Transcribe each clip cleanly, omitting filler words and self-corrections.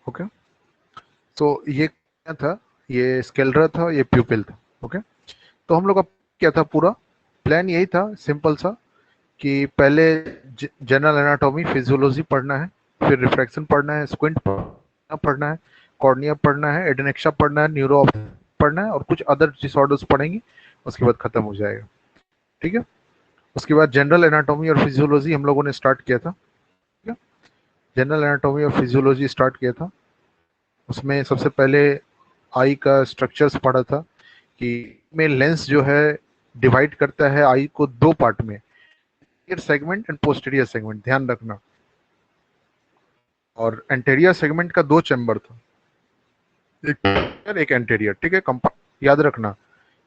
Okay, तो ये क्या था, ये स्केलरा था, ये प्यूपिल था। ओके, तो हम लोग का क्या था, पूरा प्लान यही था सिंपल सा, कि पहले जनरल एनाटॉमी फिजियोलॉजी पढ़ना है, फिर रिफ्रैक्शन पढ़ना है, स्क्विंट पढ़ना है, कॉर्निया पढ़ना है, एडेनेक्सा पढ़ना है, न्यूरो पढ़ना है, और कुछ अदर डिसऑर्डर्स पढ़ेंगे, उसके बाद खत्म हो जाएगा। ठीक है, उसके बाद जनरल एनाटॉमी और फिजियोलॉजी हम लोगों ने स्टार्ट किया था। ठीक है, जनरल एनाटॉमी और फिजियोलॉजी स्टार्ट किया था। उसमें सबसे पहले आई का स्ट्रक्चर्स पढ़ा था, कि में लेंस जो है डिवाइड करता है आई को दो पार्ट में, सेगमेंट एंड पोस्टीरियर सेगमेंट, ध्यान रखना। और एंटेरियर सेगमेंट का दो चैम्बर था, एक एंटेरियर, ठीक है, याद रखना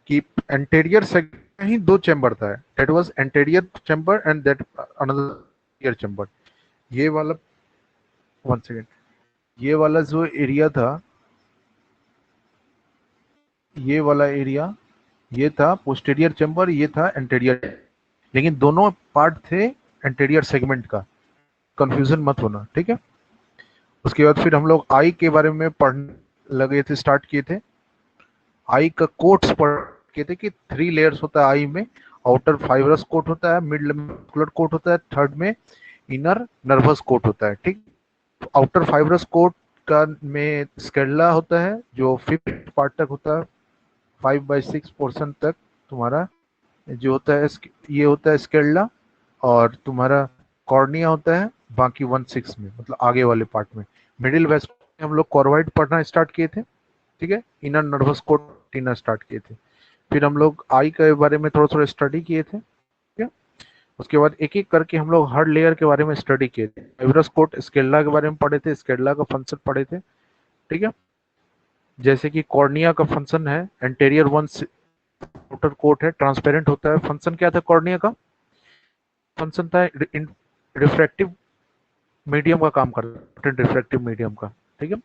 कि एंटेरियर सेगमेंट में ही दो चैम्बर था, that was anterior chamber and that another chamber. ये वाला, वन सेकेंड, ये वाला जो एरिया था, ये वाला एरिया, ये था पोस्टीरियर चैम्बर, ये था एंटेरियर, लेकिन दोनों पार्ट थे एंटेरियर सेगमेंट का, कंफ्यूजन मत होना। ठीक है, उसके बाद फिर हम लोग आई के बारे में पढ़ने लगे थे, स्टार्ट किए थे। आई का कोट्स पढ़ के थे कि थ्री लेयर्स होता है आई में, आउटर फाइब्रस कोट होता है, मिड मस्कुलर कोट होता है, थर्ड में इनर नर्वस कोट होता है। ठीक, आउटर फाइब्रस कोट का में स्केल्ला होता है जो फिफ्थ पार्ट तक होता है, 5/6 पोर्शन तक तुम्हारा जो होता है, ये होता है स्केल्ला। और तुम्हारा कॉर्निया होता है बाकी 1/6 में, मतलब आगे वाले पार्ट में। मिडिल वेस्ट में हम लोग कॉर्वाइड पढ़ना स्टार्ट किए थे। ठीक है, इनर नर्वस कोटिना स्टार्ट किए थे। फिर हम लोग आई के बारे में थोड़ा थोड़ा स्टडी किए थे। ठीक है, उसके बाद एक एक करके हम लोग हर लेयर के बारे में स्टडी किए थे। फाइब्रस कोट स्केल्ला के बारे में पढ़े थे, स्केल्ला का फंक्शन पढ़े थे। ठीक है, जैसे कि कॉर्निया का फंक्शन है, एंटेरियर वन आउटर कोट है, ट्रांसपेरेंट होता है। फंक्शन क्या था कॉर्निया का, फंक्शन था रिफ्रैक्टिव मीडियम का काम करता है, रिफ्रैक्टिव मीडियम का। ठीक है,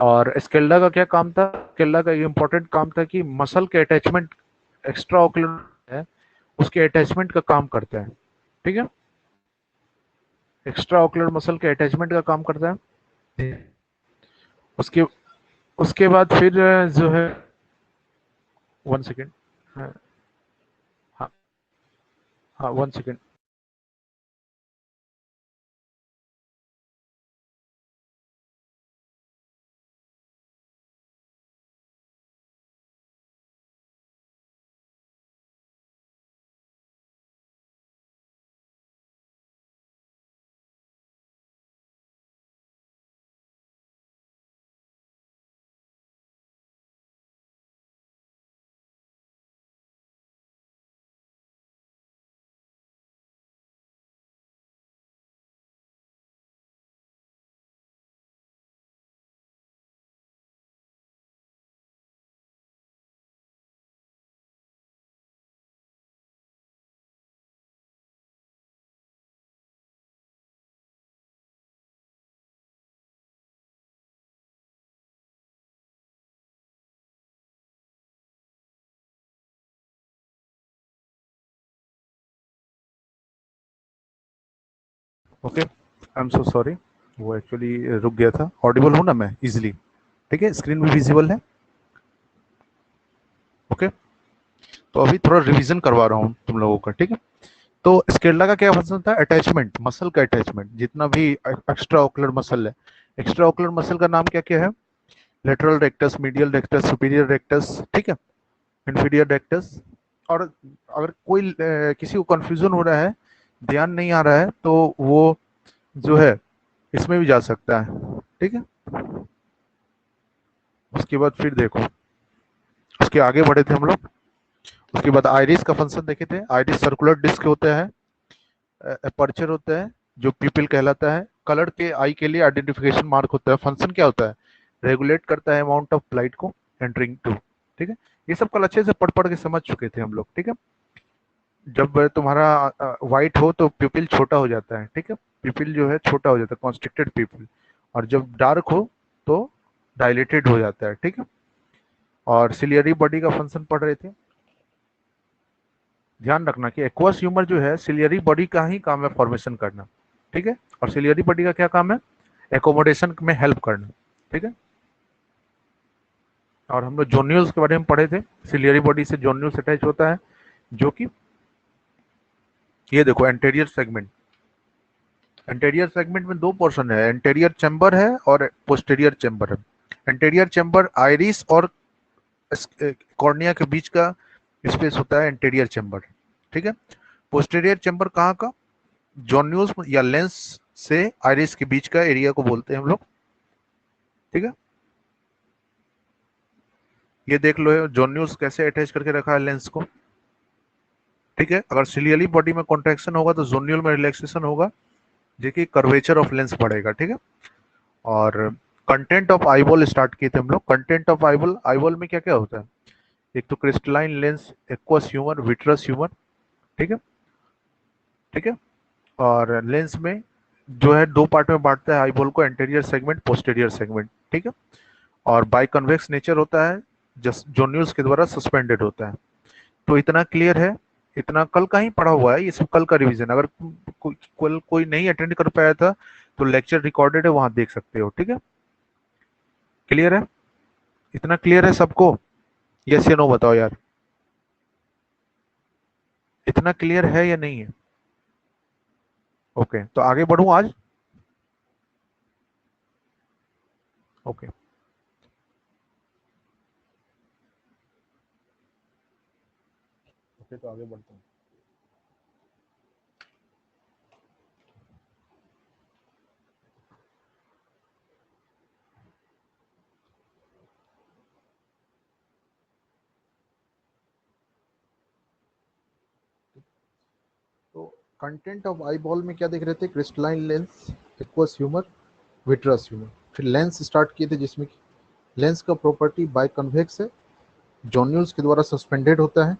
और स्केल्ला का क्या काम था, स्केल्ला का इंपॉर्टेंट काम था कि मसल के अटैचमेंट, एक्स्ट्रा ऑक्यूलर है, उसके अटैचमेंट का काम करता है। ठीक है, एक्स्ट्रा ऑक्यूलर मसल के अटैचमेंट का काम करता है। उसके उसके बाद फिर जो है, वन सेकेंड, हाँ, हाँ, हाँ, one second. Okay, I am so sorry, वो एक्चुअली रुक गया था। ऑडिबल हूँ ना मैं इजिली? ठीक है, स्क्रीन भी विजिबल है? ओके, तो अभी थोड़ा रिवीजन करवा रहा हूँ तुम लोगों का। ठीक है, तो स्केल्ला का क्या फंक्शन था, अटैचमेंट, मसल का अटैचमेंट, जितना भी एक्स्ट्रा ऑकुलर मसल है। एक्स्ट्रा ऑकुलर मसल का नाम क्या क्या है, lateral rectus, medial rectus, superior rectus, ठीक है, इंफीरियर रेक्टस। और अगर कोई किसी को कंफ्यूजन हो रहा है, ध्यान नहीं आ रहा है, तो वो जो है इसमें भी जा सकता है। ठीक है, उसके बाद फिर देखो, उसके आगे बढ़े थे हम लोग। उसके बाद आइरिस का फंक्शन देखे थे। आइरिस सर्कुलर डिस्क होता है, अपर्चर होता है जो पीपल कहलाता है, कलर के आई के लिए आइडेंटिफिकेशन मार्क होता है। फंक्शन क्या होता है, रेगुलेट करता है अमाउंट ऑफ लाइट को एंटरिंग टू। ठीक है, ये सब कल अच्छे से पढ़ पढ़ के समझ चुके थे हम लोग। ठीक है, जब तुम्हारा व्हाइट हो तो प्यूपिल छोटा हो जाता है। ठीक है, प्यूपिल जो है छोटा हो जाता है, कॉन्स्ट्रिक्टेड प्यूपिल। और जब डार्क हो तो डायलेटेड हो जाता है। ठीक है, और सिलियरी बॉडी का फंक्शन पढ़ रहे थे। ध्यान रखना कि एक्वस ह्यूमर जो है, सिलियरी बॉडी का ही काम है फॉर्मेशन करना। ठीक है, और सिलियरी बॉडी का क्या काम है, एकोमोडेशन में हेल्प करना, ठीक है। और हम लोग जोन्यूल्स के बारे में पढ़े थे, सिलियरी बॉडी से जोन्यूल्स अटैच होता है, जो कि ये देखो एंटीरियर सेगमेंट, एंटीरियर सेगमेंट में दो पोर्शन है, एंटीरियर चैम्बर है और पोस्टीरियर चैम्बर है। एंटीरियर चैम्बर आइरिस और कॉर्निया के बीच का स्पेस होता है एंटीरियर चैम्बर, ठीक है। पोस्टीरियर चैम्बर कहाँ का, जोन्यूल्स या लेंस से आइरिस के बीच का एरिया को बोलते हैं हम लोग, ठीक है। ये देख लो जोन्यूल्स कैसे अटैच करके रखा है लेंस को, ठीक है। अगर सिलियरी बॉडी में कॉन्ट्रैक्शन होगा तो जोन्यूल में रिलैक्सेशन होगा, जो कि कर्वेचर ऑफ लेंस बढ़ेगा, ठीक है। और कंटेंट ऑफ आईबॉल स्टार्ट किए थे हम लोग। कंटेंट ऑफ आईबॉल, आईबॉल में क्या क्या होता है, एक तो crystalline lens, aqueous humour, vitreous humour, ठीक है, ठीक है। और लेंस में जो है दो पार्ट में बांटता है आईबॉल को, एंटीरियर सेगमेंट, पोस्टीरियर सेगमेंट, ठीक है। और बाइकन्वेक्स नेचर होता है, जोन्यूल्स के द्वारा सस्पेंडेड होता है। तो इतना क्लियर है, इतना कल का ही पढ़ा हुआ है, ये सब कल का रिवीजन। अगर कोई नहीं अटेंड कर पाया था तो लेक्चर रिकॉर्डेड है, वहां देख सकते हो, ठीक है। क्लियर है, इतना क्लियर है सबको? यस या नो बताओ यार, इतना क्लियर है या नहीं है? ओके, तो आगे बढ़ूं आज? ओके, ओके, तो आगे बढ़ते हैं। तो कंटेंट ऑफ आई बॉल में क्या देख रहे थे, crystalline lens, aqueous humour, vitreous humour. फिर लेंस स्टार्ट किए थे, जिसमें लेंस का प्रॉपर्टी बाय कन्वेक्स है, जॉन्यूल्स के द्वारा सस्पेंडेड होता है,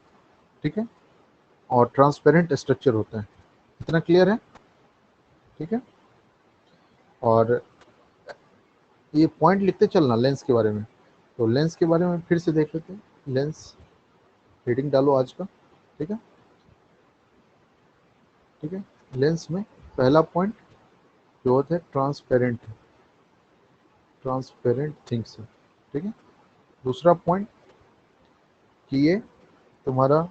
ठीक है, और ट्रांसपेरेंट स्ट्रक्चर होता है। इतना क्लियर है, ठीक है। और ये पॉइंट लिखते चलना लेंस के बारे में। तो लेंस के बारे में फिर से देख लेते हैं, लेंस रीडिंग डालो आज का, ठीक है, ठीक है। लेंस में पहला पॉइंट जो होता है ट्रांसपेरेंट, ट्रांसपेरेंट थिंग्स है, ठीक है। दूसरा पॉइंट कि ये तुम्हारा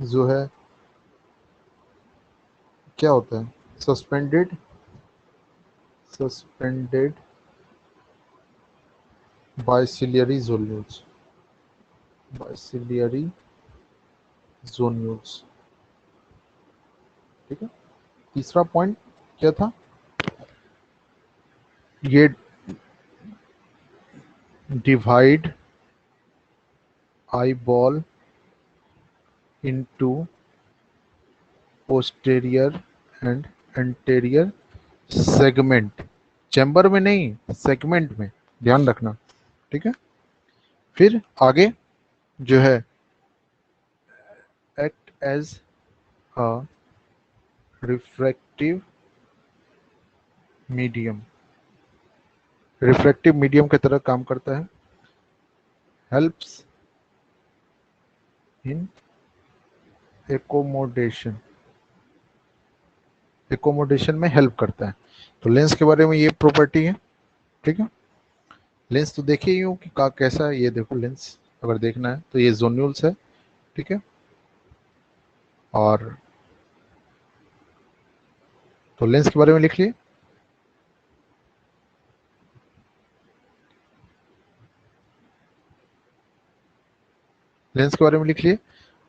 जो है क्या होता है, सस्पेंडेड, सस्पेंडेड बाइसिलियरी जोन्यूल्स, बाइसिलियरी जोन्यूल्स, ठीक है। तीसरा पॉइंट क्या था, ये divide eyeball into posterior and anterior segment, chamber में नहीं, सेगमेंट में, ध्यान रखना, ठीक है। फिर आगे जो है act as a refractive medium, refractive medium की तरह काम करता है, हेल्प्स इन एकोमोडेशन, एकोमोडेशन में हेल्प करता है। तो लेंस के बारे में ये प्रॉपर्टी है, ठीक है। लेंस तो देखिए ही हो कि कैसा है, ये देखो लेंस अगर देखना है तो ये जोन्यूल्स है, ठीक है। और तो लेंस के बारे में लिख लिए। लेंस के बारे में लिख लिए।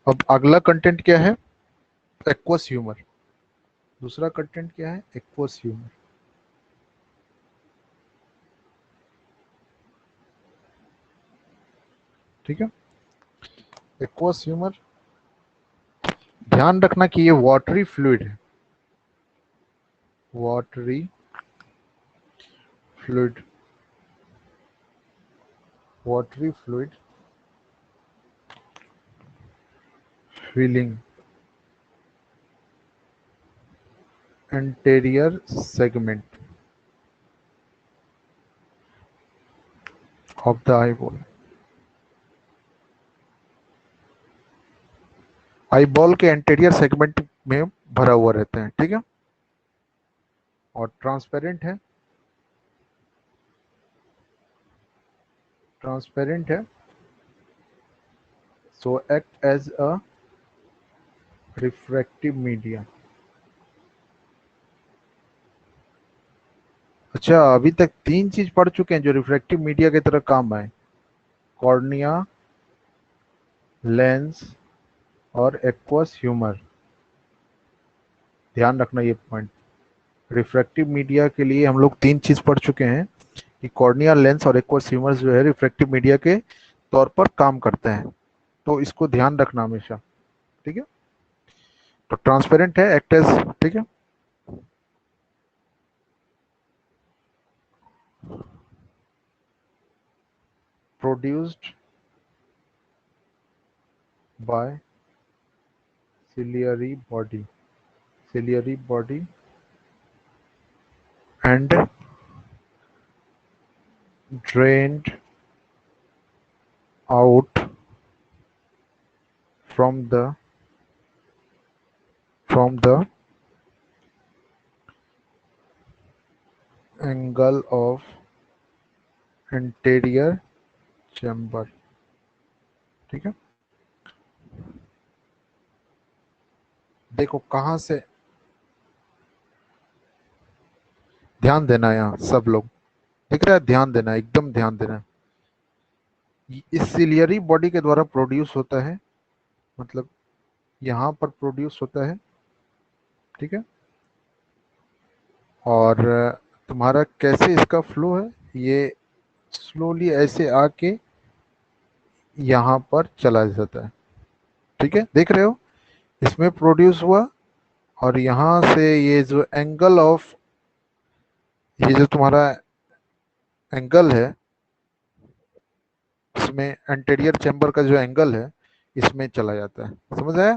अब अगला कंटेंट क्या है, एक्वस ह्यूमर। दूसरा कंटेंट क्या है, एक्वस ह्यूमर, ठीक है। एक्वस ह्यूमर, ध्यान रखना कि ये वाटरी फ्लूइड है, watery fluid, watery fluid filling anterior segment of the eyeball. Eyeball के एंटीरियर सेगमेंट में भरा हुआ रहता है, ठीक है, और ट्रांसपेरेंट है, ट्रांसपेरेंट है, so act as a refractive media. अच्छा, अभी तक 3 चीज पढ़ चुके हैं जो रिफ्रैक्टिव मीडिया की तरह काम आए। कॉर्निया, लेंस और एक्वस ह्यूमर। ध्यान रखना ये पॉइंट। रिफ्रैक्टिव मीडिया के लिए हम लोग 3 चीज पढ़ चुके हैं कि कॉर्निया, लेंस और एक्वस ह्यूमर जो है रिफ्रैक्टिव मीडिया के तौर पर काम करते हैं। तो इसको ध्यान रखना हमेशा। ठीक है। तो ट्रांसपेरेंट है, एक्ट एज, ठीक है। Produced by ciliary body, ciliary body and drained out from the angle of anterior chamber। ठीक है। देखो कहाँ से ध्यान देना है, यहाँ सब लोग दिख रहा है, ध्यान देना है, एकदम ध्यान देना है। इस सिलियरी बॉडी के द्वारा प्रोड्यूस होता है, मतलब यहाँ पर प्रोड्यूस होता है। ठीक है। और तुम्हारा कैसे इसका फ्लो है, ये स्लोली ऐसे आके यहाँ पर चला जाता है। ठीक है, देख रहे हो, इसमें प्रोड्यूस हुआ और यहाँ से ये जो एंगल ऑफ, ये जो तुम्हारा एंगल है, इसमें एंटीरियर चैम्बर का जो एंगल है इसमें चला जाता है। समझ आया?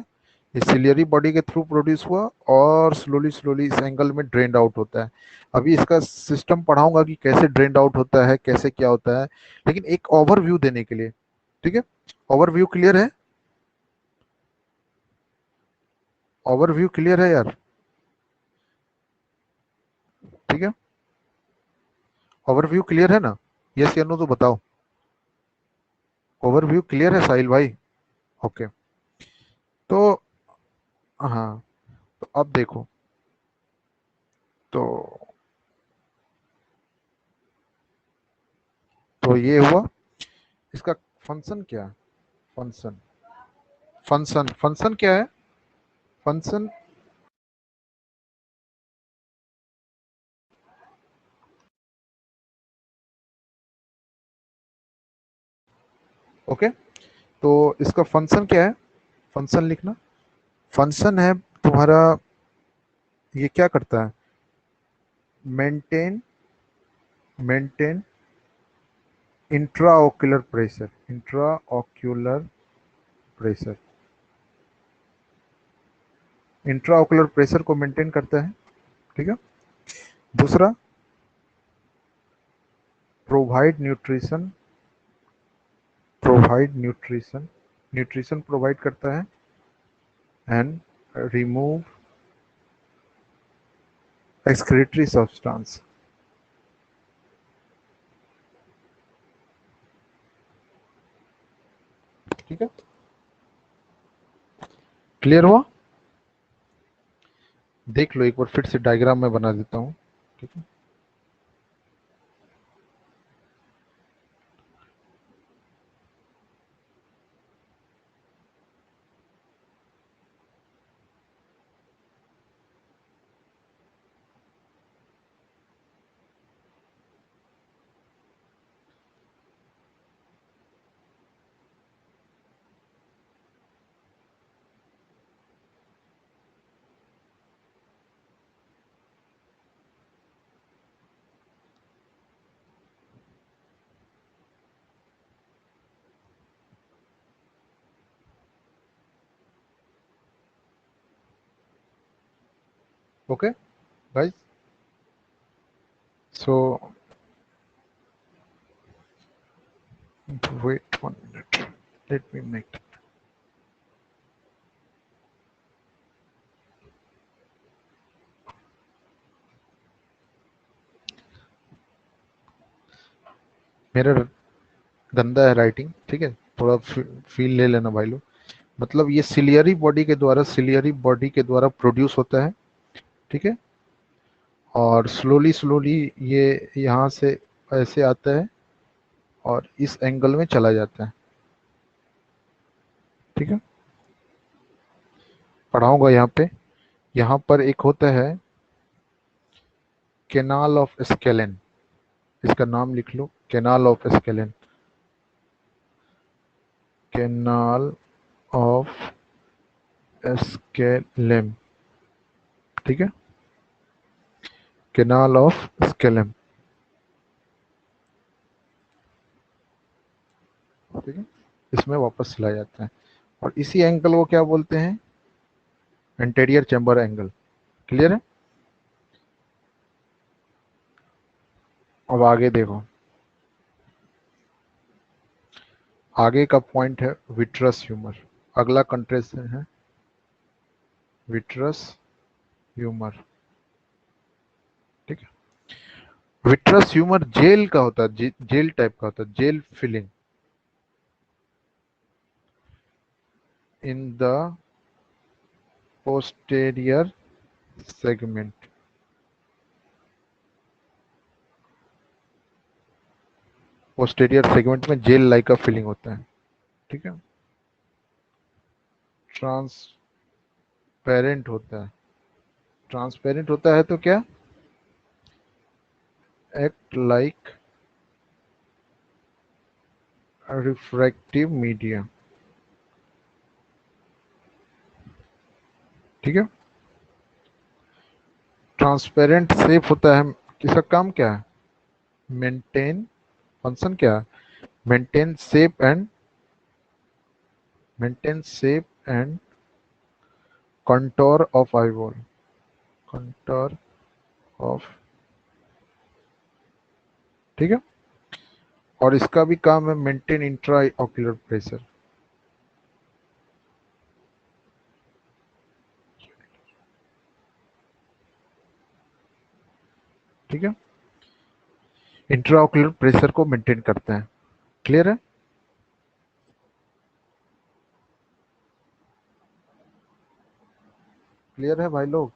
ये सिलियरी बॉडी के थ्रू प्रोड्यूस हुआ और स्लोली स्लोली इस एंगल में ड्रेन्ड आउट होता है। अभी इसका सिस्टम पढ़ाऊंगा कि कैसे ड्रेन्ड आउट होता है, कैसे क्या होता है, लेकिन एक ओवरव्यू देने के लिए। ठीक है। ओवरव्यू क्लियर है? ओवरव्यू क्लियर है यार? ठीक है। ओवरव्यू क्लियर है ना? यस या नो तो बताओ। ओवरव्यू क्लियर है साहिल भाई? ओके। तो हाँ, तो अब देखो, तो ये हुआ, इसका फंक्शन क्या है? फंक्शन, फंक्शन क्या है? Function, okay. तो इसका फंक्शन क्या है? फंक्शन लिखना। फंक्शन है तुम्हारा, ये क्या करता है? Maintain, maintain intraocular pressure, intraocular pressure, intraocular pressure को मेंटेन करता है। ठीक है। दूसरा, provide nutrition, provide nutrition, nutrition provide करता है एंड रिमूव एक्सक्रीटरी सब्सटेंस। ठीक है, क्लियर हुआ? देख लो एक बार फिर से, डायग्राम में बना देता हूँ। ठीक है। Okay guys, so wait 1 minute, let me make. Mirror, गंदा है राइटिंग, ठीक है, थोड़ा फील ले लेना भाई लोग। मतलब ये सिलियरी बॉडी के द्वारा प्रोड्यूस होता है, ठीक है, और स्लोली स्लोली ये यहाँ से ऐसे आता है और इस एंगल में चला जाता है, ठीक है। पढ़ाऊंगा यहाँ पे। यहाँ पर एक होता है कैनाल ऑफ स्केलेन, इसका नाम लिख लो, canal of Schlemm, canal of Schlemm, ठीक है, कैनाल ऑफ स्केलेम, ठीक है, इसमें वापस चला जाता है और इसी एंगल को क्या बोलते हैं, एंटीरियर चैम्बर एंगल। क्लियर है। अब आगे देखो, आगे का पॉइंट है विट्रस ह्यूमर। अगला कंट्रेशन है विट्रस ह्यूमर, ठीक है। विट्रस ह्यूमर जेल का होता है, जेल टाइप का होता है, gel filling in the posterior segment. Posterior segment में जेल लाइक का फीलिंग होता है, ठीक है। ट्रांसपेरेंट होता है, ट्रांसपेरेंट होता है तो क्या, एक्ट लाइक रिफ्रैक्टिव मीडिया, ठीक है। ट्रांसपेरेंट शेप होता है, किसका काम क्या है, मेंटेन, फंक्शन क्या है, maintain shape and, maintain shape and contour of eyeball, contour of, ठीक है। और इसका भी काम है मेंटेन इंट्रा ऑक्यूलर प्रेशर, ठीक है, इंट्रा ऑक्यूलर प्रेशर को मेंटेन करते हैं। क्लियर है। क्लियर है भाई लोग।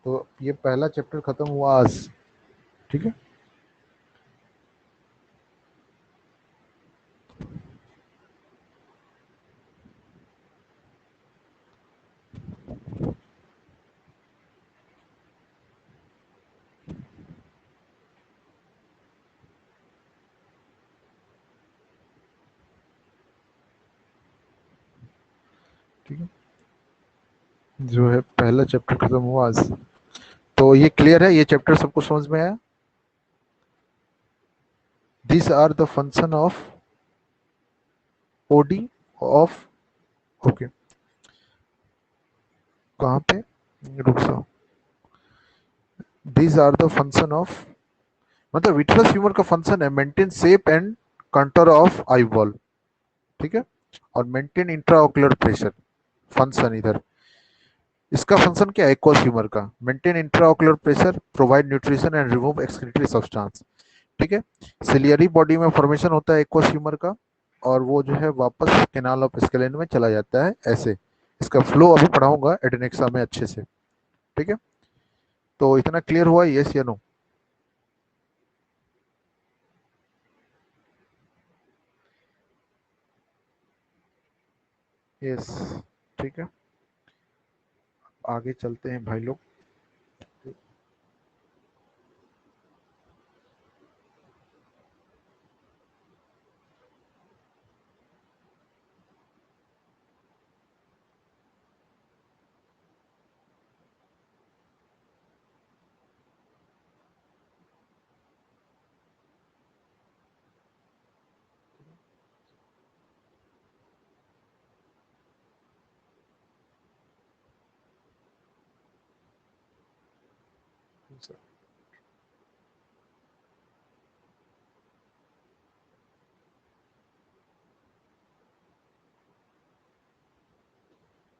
तो ये पहला चैप्टर खत्म हुआ आज, ठीक है। ठीक है, जो है पहला चैप्टर खत्म हुआ आज। तो ये क्लियर है, ये चैप्टर सबको समझ में आया। This are the function of OD of, okay, कहाँ पे, रुक जाओ। This are the function of, मतलब विट्रस ह्यूमर का फंक्शन है maintain shape and contour of eyeball, ठीक है, और मेंटेन इंट्राओक्युलर प्रेशर, फंक्शन इधर। इसका फंक्शन क्या है एक्वस ह्यूमर का, maintain इंट्राओक्युलर pressure, provide nutrition and remove excretory substance, ठीक है। सिलियरी बॉडी में फॉर्मेशन होता है एक्वस ह्यूमर का, और वो जो है वापस कैनाल ऑफ स्केलेन में चला जाता है ऐसे। इसका फ्लो अभी पढ़ाऊंगा एडेनेक्सा में अच्छे से, ठीक है। तो इतना क्लियर हुआ, यस या नो। यस, ठीक है, आगे चलते हैं भाई लोग।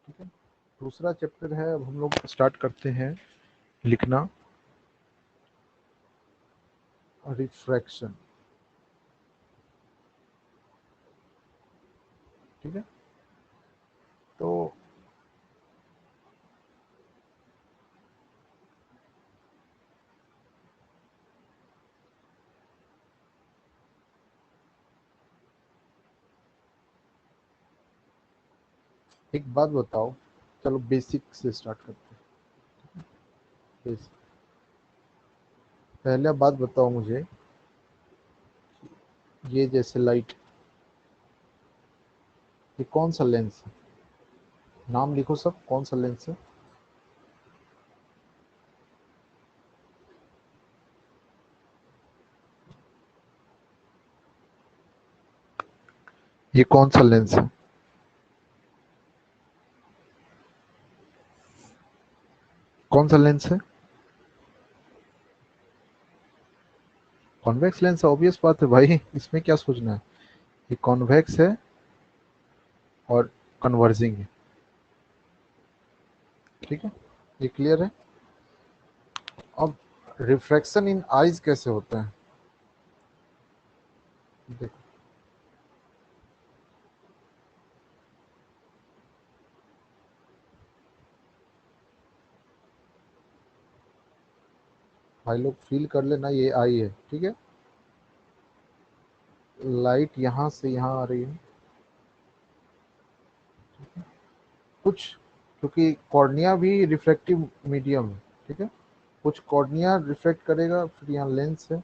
ठीक है, दूसरा चैप्टर है, अब हम लोग स्टार्ट करते हैं लिखना। रिफ्रैक्शन, ठीक है। तो एक बात बताओ, चलो बेसिक से स्टार्ट करते हैं। बेसिक, पहले बात बताओ मुझे, ये जैसे लाइट, ये कौन सा लेंस है? नाम लिखो सब, कौन सा लेंस है? ये कौन सा लेंस है? कौन सा लेंस है? कॉन्वेक्स लेंस, ऑब्वियस बात है भाई, इसमें क्या सोचना है। ये कॉन्वेक्स है और कन्वर्जिंग है, ठीक है, ये क्लियर है। अब रिफ्रैक्शन इन आईज कैसे होता है, देखो। भाई लोग फील कर लेना, ये आई है, ठीक है। लाइट यहाँ से यहाँ आ रही है, कुछ, क्योंकि कॉर्निया भी रिफ्रैक्टिव मीडियम है, ठीक है। कुछ कॉर्निया रिफ्लेक्ट करेगा, फिर यहाँ लेंस है,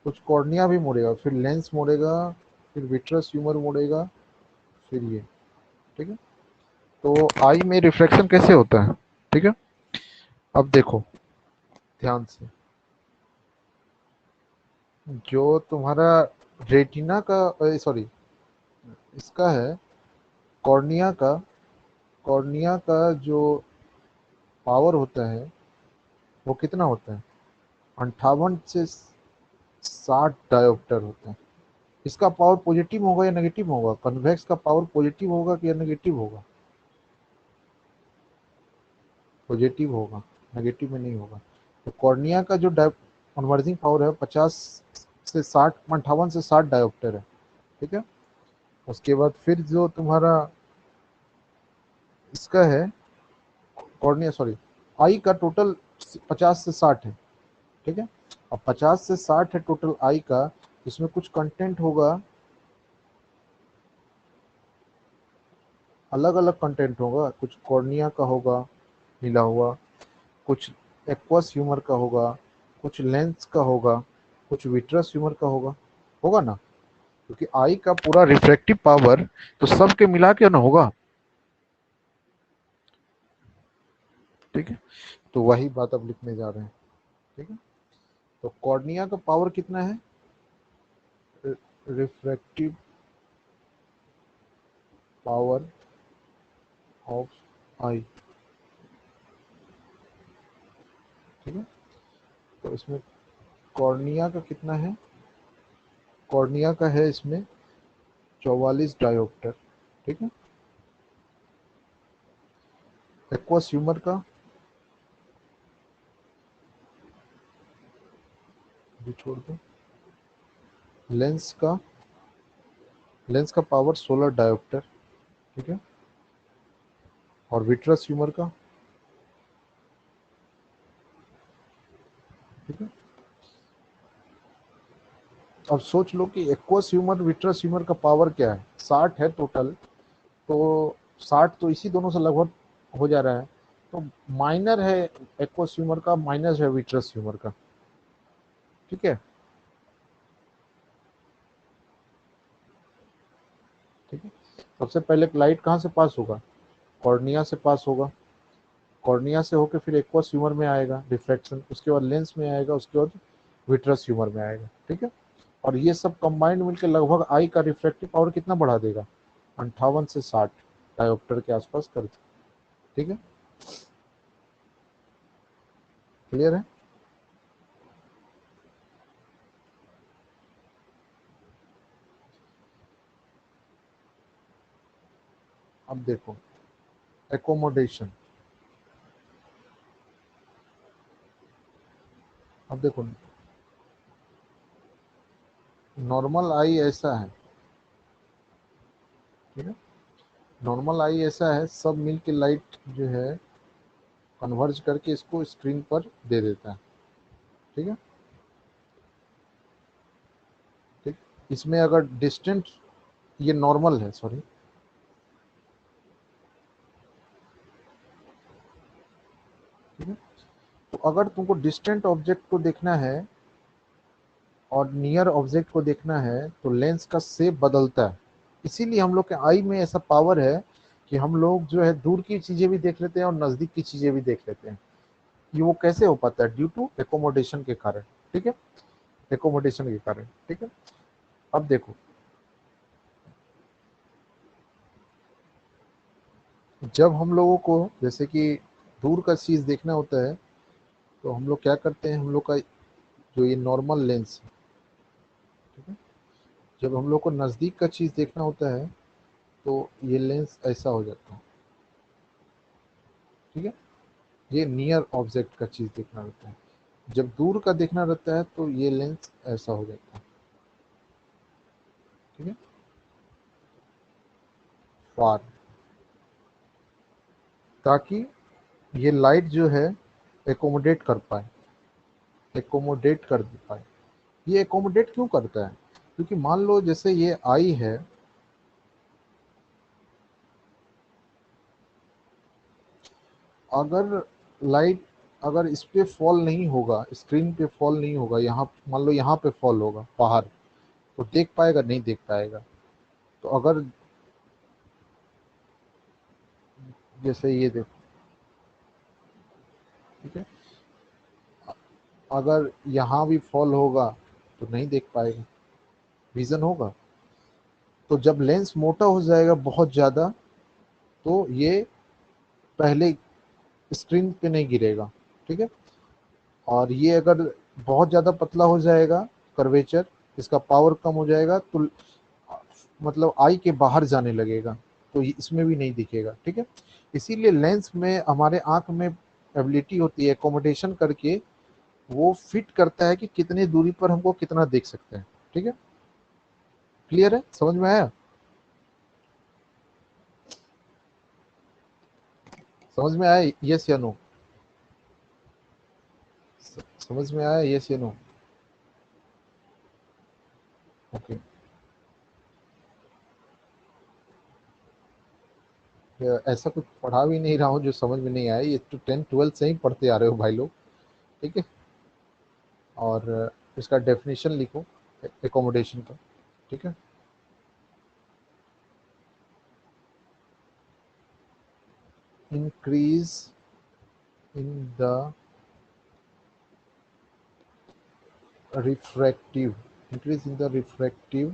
कुछ कॉर्निया भी मुड़ेगा, फिर लेंस मुड़ेगा, फिर विट्रस ह्यूमर मुड़ेगा, फिर ये, ठीक है। तो आई में रिफ्लेक्शन कैसे होता है, ठीक है। अब देखो ध्यान से, जो तुम्हारा रेटिना का, सॉरी, इसका है, कॉर्निया का, कॉर्निया का जो पावर होता है वो कितना होता है, 58 से 60 डायोप्टर होता है। इसका पावर पॉजिटिव होगा या नेगेटिव होगा, कन्वेक्स का पावर पॉजिटिव होगा कि या नेगेटिव होगा? पॉजिटिव होगा, नेगेटिव में नहीं होगा। तो कॉर्निया का जो कन्वर्जिंग पावर है 58 से 60 डायोप्टर है, ठीक है। उसके बाद फिर जो तुम्हारा इसका है, कॉर्निया, सॉरी, आई का टोटल 50 से 60 है, ठीक है। अब 50 से 60 है टोटल आई का, इसमें कुछ कंटेंट होगा, अलग अलग कंटेंट होगा, कुछ कॉर्निया का होगा मिला हुआ, कुछ एक्वस ह्यूमर का होगा, कुछ लेंस का होगा, कुछ विट्रस ह्यूमर का होगा, होगा ना, क्योंकि आई का पूरा रिफ्रैक्टिव पावर तो सबके मिला के ना होगा, ठीक है। तो वही बात अब लिखने जा रहे हैं, ठीक है। तो कॉर्निया का पावर कितना है, रिफ्रैक्टिव पावर ऑफ आई, ठीक है। तो इसमें कॉर्निया का कितना है, कॉर्निया का है इसमें 44 डायोप्टर, ठीक है। एक्वस ह्यूमर का भी छोड़ दो, लेंस का, लेंस का पावर 16 डायोप्टर, ठीक है। और विट्रस ह्यूमर का, ठीक है। अब सोच लो कि एक्वस ह्यूमर विट्रस ह्यूमर का पावर क्या है, 60 है टोटल, तो 60 तो इसी दोनों से लगभग हो जा रहा है, तो माइनर है एक्वस ह्यूमर का, माइनस है विट्रस ह्यूमर का, ठीक है, ठीक है। सबसे पहले लाइट कहाँ से पास होगा, कॉर्निया से पास होगा, कॉर्निया से होकर फिर एक्वस ह्यूमर में आएगा रिफ्लेक्शन, उसके बाद लेंस में आएगा, उसके बाद विट्रस ह्यूमर में आएगा, ठीक है। और ये सब कंबाइंड मिलकर लगभग आई का रिफ्लेक्टिव पावर कितना बढ़ा देगा, 58 से 60 डायोप्टर के आसपास कर दे, ठीक है, क्लियर है। अब देखो एकोमोडेशन, अब देखो, नॉर्मल आई ऐसा है, ठीक है, नॉर्मल आई ऐसा है, सब मिल के लाइट जो है कन्वर्ज करके इसको स्क्रीन पर दे देता है, ठीक है। ठीक, इसमें अगर डिस्टेंट, ये नॉर्मल है, सॉरी, ठीक है। तो अगर तुमको डिस्टेंट ऑब्जेक्ट को देखना है और नियर ऑब्जेक्ट को देखना है तो लेंस का शेप बदलता है। इसीलिए हम लोग के आई में ऐसा पावर है कि हम लोग जो है दूर की चीजें भी देख लेते हैं और नजदीक की चीजें भी देख लेते हैं। ये वो कैसे हो पाता है? ड्यू टू एकोमोडेशन के कारण, ठीक है, एकोमोडेशन के कारण, ठीक है। अब देखो, जब हम लोगों को जैसे कि दूर का चीज देखना होता है तो हम लोग क्या करते हैं, हम लोग का जो ये नॉर्मल लेंस है, ठीक है, जब हम लोग को नजदीक का चीज देखना होता है तो ये लेंस ऐसा हो जाता है, ठीक है, ये नियर ऑब्जेक्ट का चीज देखना रहता है। जब दूर का देखना रहता है तो ये लेंस ऐसा हो जाता है, ठीक है, फार, ताकि ये लाइट जो है एकोमोडेट कर पाए, एकोमोडेट कर पाए। ये एकोमोडेट क्यों करता है? क्योंकि मान लो जैसे ये आई है, अगर लाइट अगर इस पे फॉल नहीं होगा, स्क्रीन पे फॉल नहीं होगा, यहाँ मान लो यहाँ पे फॉल होगा बाहर, तो देख पाएगा? नहीं देख पाएगा। तो अगर जैसे ये देखो, ठीक है, अगर यहाँ भी फॉल होगा तो नहीं देख पाएगा, विजन होगा। तो जब लेंस मोटा हो जाएगा बहुत ज़्यादा तो ये पहले स्क्रीन पे नहीं गिरेगा, ठीक है। और ये अगर बहुत ज़्यादा पतला हो जाएगा, कर्वेचर, इसका पावर कम हो जाएगा तो मतलब आई के बाहर जाने लगेगा, तो इसमें भी नहीं दिखेगा, ठीक है। इसीलिए लेंस में हमारे आंख में एबिलिटी होती है एकोमोडेशन करके, वो फिट करता है कि कितनी दूरी पर हमको कितना देख सकते हैं, ठीक है। क्लियर है? समझ में आया? समझ में आया? यस या नो? समझ में आया? यस या नो? ओके। ऐसा कुछ पढ़ा भी नहीं रहा हूँ जो समझ में नहीं आया, ये तो 10 12 से ही पढ़ते आ रहे हो भाई लोग, ठीक है। और इसका डेफिनेशन लिखो एकोमोडेशन का, ठीक है। Increase in the refractive increase in the refractive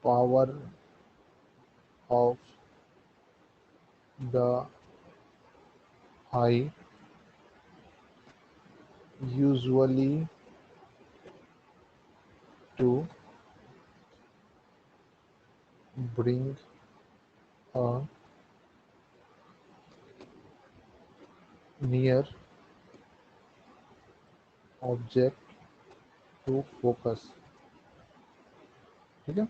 power of the eye, usually to bring a near object to focus, ठीक है,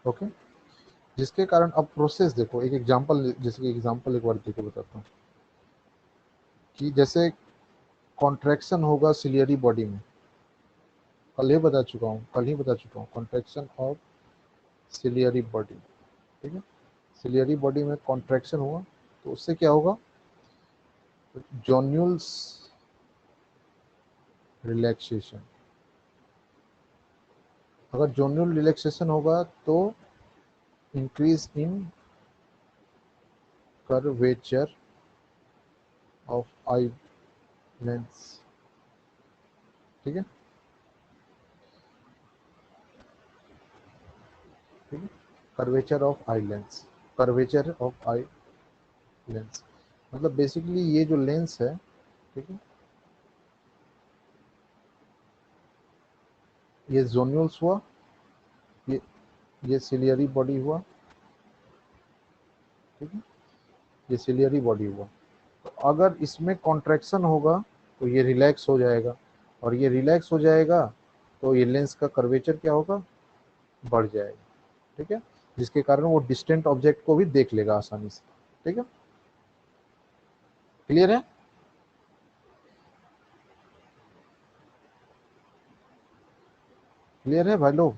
ओके। जिसके कारण अब प्रोसेस देखो, एक एग्जांपल, जैसे कि एग्जांपल एक बार देखो बताता हूँ कि जैसे कॉन्ट्रैक्शन होगा सिलियरी बॉडी में, कल ही बता चुका हूँ कॉन्ट्रैक्शन ऑफ सिलियरी बॉडी, ठीक है। सिलियरी बॉडी में कॉन्ट्रैक्शन हुआ तो उससे क्या होगा? जोन्यूल्स रिलैक्सेशन। अगर जोन्यूल रिलैक्सेशन होगा तो increase in curvature of eye lens, ठीक है, ठीक है, curvature of eye lens, curvature of eye lens, मतलब बेसिकली ये जो लेंस है, ठीक है, ये जोन्यूल्स हुआ, ये ये सिलियरी बॉडी हुआ, ठीक है, ये सिलियरी बॉडी हुआ। तो अगर इसमें कॉन्ट्रैक्शन होगा तो ये रिलैक्स हो जाएगा, और ये रिलैक्स हो जाएगा तो ये लेंस का कर्वेचर क्या होगा, बढ़ जाएगा। ठीक है, जिसके कारण वो डिस्टेंट ऑब्जेक्ट को भी देख लेगा आसानी से। ठीक है, क्लियर है? क्लियर है भाई लोग?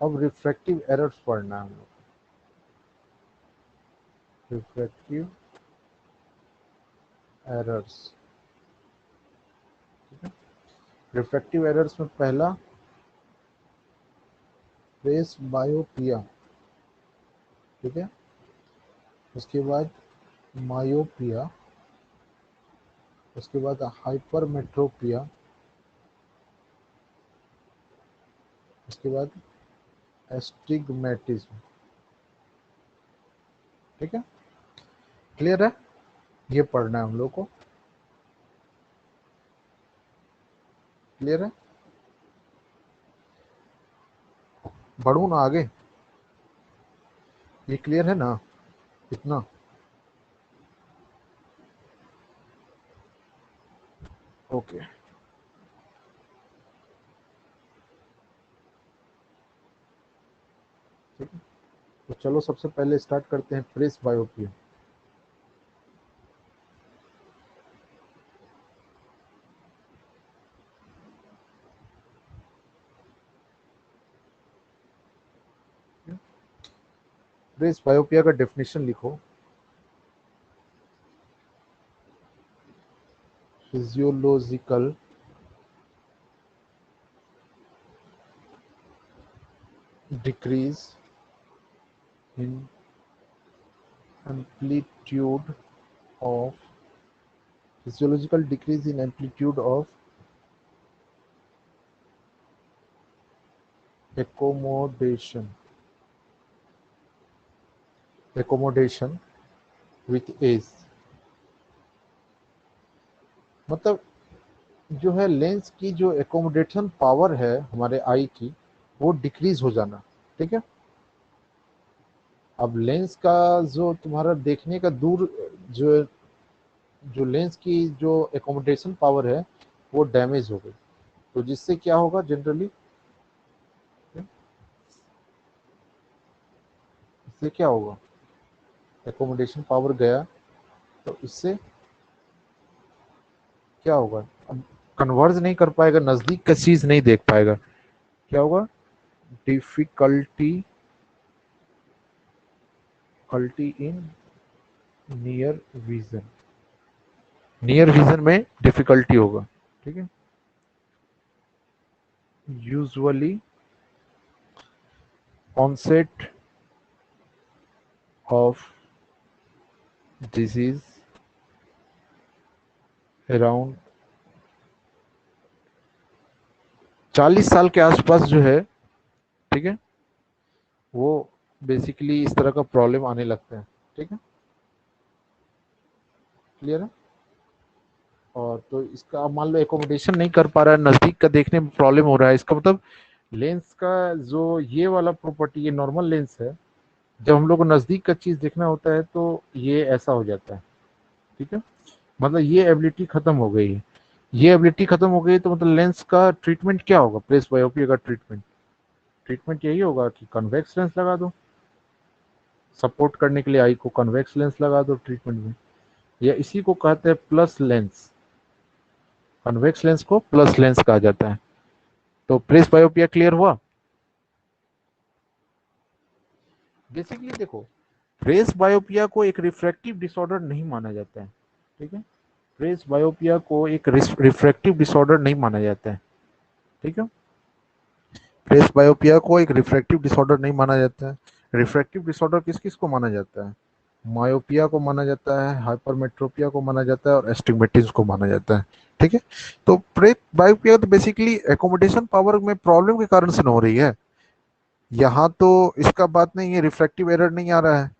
अब रिफ्रैक्टिव एरर्स पढ़ना है हम लोग। रिफ्रैक्टिव एरर्स, रिफ्रैक्टिव एरर्स में पहला प्रेस बायोपिया, ठीक है, उसके बाद मायोपिया, उसके बाद हाइपरमेट्रोपिया, उसके बाद एस्टिग्मेटिज्म। ठीक है, क्लियर है? ये पढ़ना है हम लोग को। क्लियर है? बढ़ू ना आगे? ये क्लियर है ना इतना? ओके, ठीक है, तो चलो सबसे पहले स्टार्ट करते हैं प्रेस बायोपिया। प्रेस बायोपिया का डेफिनेशन लिखो। Physiological decrease in amplitude of physiological decrease in amplitude of accommodation with age। मतलब जो है लेंस की जो एकोमोडेशन पावर है हमारे आई की, वो डिक्रीज हो जाना। ठीक है, अब लेंस का जो तुम्हारा देखने का दूर, जो जो लेंस की जो एकोमोडेशन पावर है वो डैमेज हो गई, तो जिससे क्या होगा जनरली, इससे क्या होगा, एकोमोडेशन पावर गया तो इससे क्या होगा, अब कन्वर्ज नहीं कर पाएगा, नजदीक का चीज नहीं देख पाएगा। क्या होगा, difficulty in near vision, near vision में डिफिकल्टी होगा। ठीक है, usually onset of disease around 40 साल के आसपास जो है, ठीक है, वो बेसिकली इस तरह का प्रॉब्लम आने लगता है। ठीक है, क्लियर है? और तो इसका मान लो एकोमोडेशन नहीं कर पा रहा है, नजदीक का देखने में प्रॉब्लम हो रहा है, इसका मतलब लेंस का जो ये वाला प्रॉपर्टी, ये नॉर्मल लेंस है, जब हम लोग को नजदीक का चीज देखना होता है तो ये ऐसा हो जाता है। ठीक है, मतलब ये एबिलिटी खत्म हो गई है। ये एबिलिटी खत्म हो गई तो मतलब लेंस का ट्रीटमेंट क्या होगा, प्रेस बायोपिया का ट्रीटमेंट, ट्रीटमेंट यही होगा कि कन्वेक्स लेंस लगा दो, सपोर्ट करने के लिए आई को कन्वेक्स लेंस लगा दो ट्रीटमेंट में, या इसी को कहते हैं प्लस लेंस, कन्वेक्स लेंस को प्लस लेंस कहा जाता है। तो प्रेस बायोपिया क्लियर हुआ? बेसिकली देखो, प्रेस बायोपिया को एक रिफ्रैक्टिव डिसऑर्डर नहीं माना जाता है। ठीक है, प्रेस बायोपिया को एक रिफ्रैक्टिव डिसऑर्डर नहीं माना जाता है। ठीक है, प्रेस बायोपिया को एक रिफ्रैक्टिव डिसऑर्डर नहीं माना जाता है। रिफ्रैक्टिव डिसऑर्डर किस किस को माना जाता है, मायोपिया को माना जाता है, हाइपरमेट्रोपिया को माना जाता है, और एस्टिग्मेटिज्म को माना जाता है। ठीक है, तो प्रेस बायोपिया तो बेसिकली एकोमोडेशन पावर में प्रॉब्लम के कारण से न हो रही है। यहाँ तो इसका बात नहीं है, रिफ्रैक्टिव एरर नहीं आ रहा है,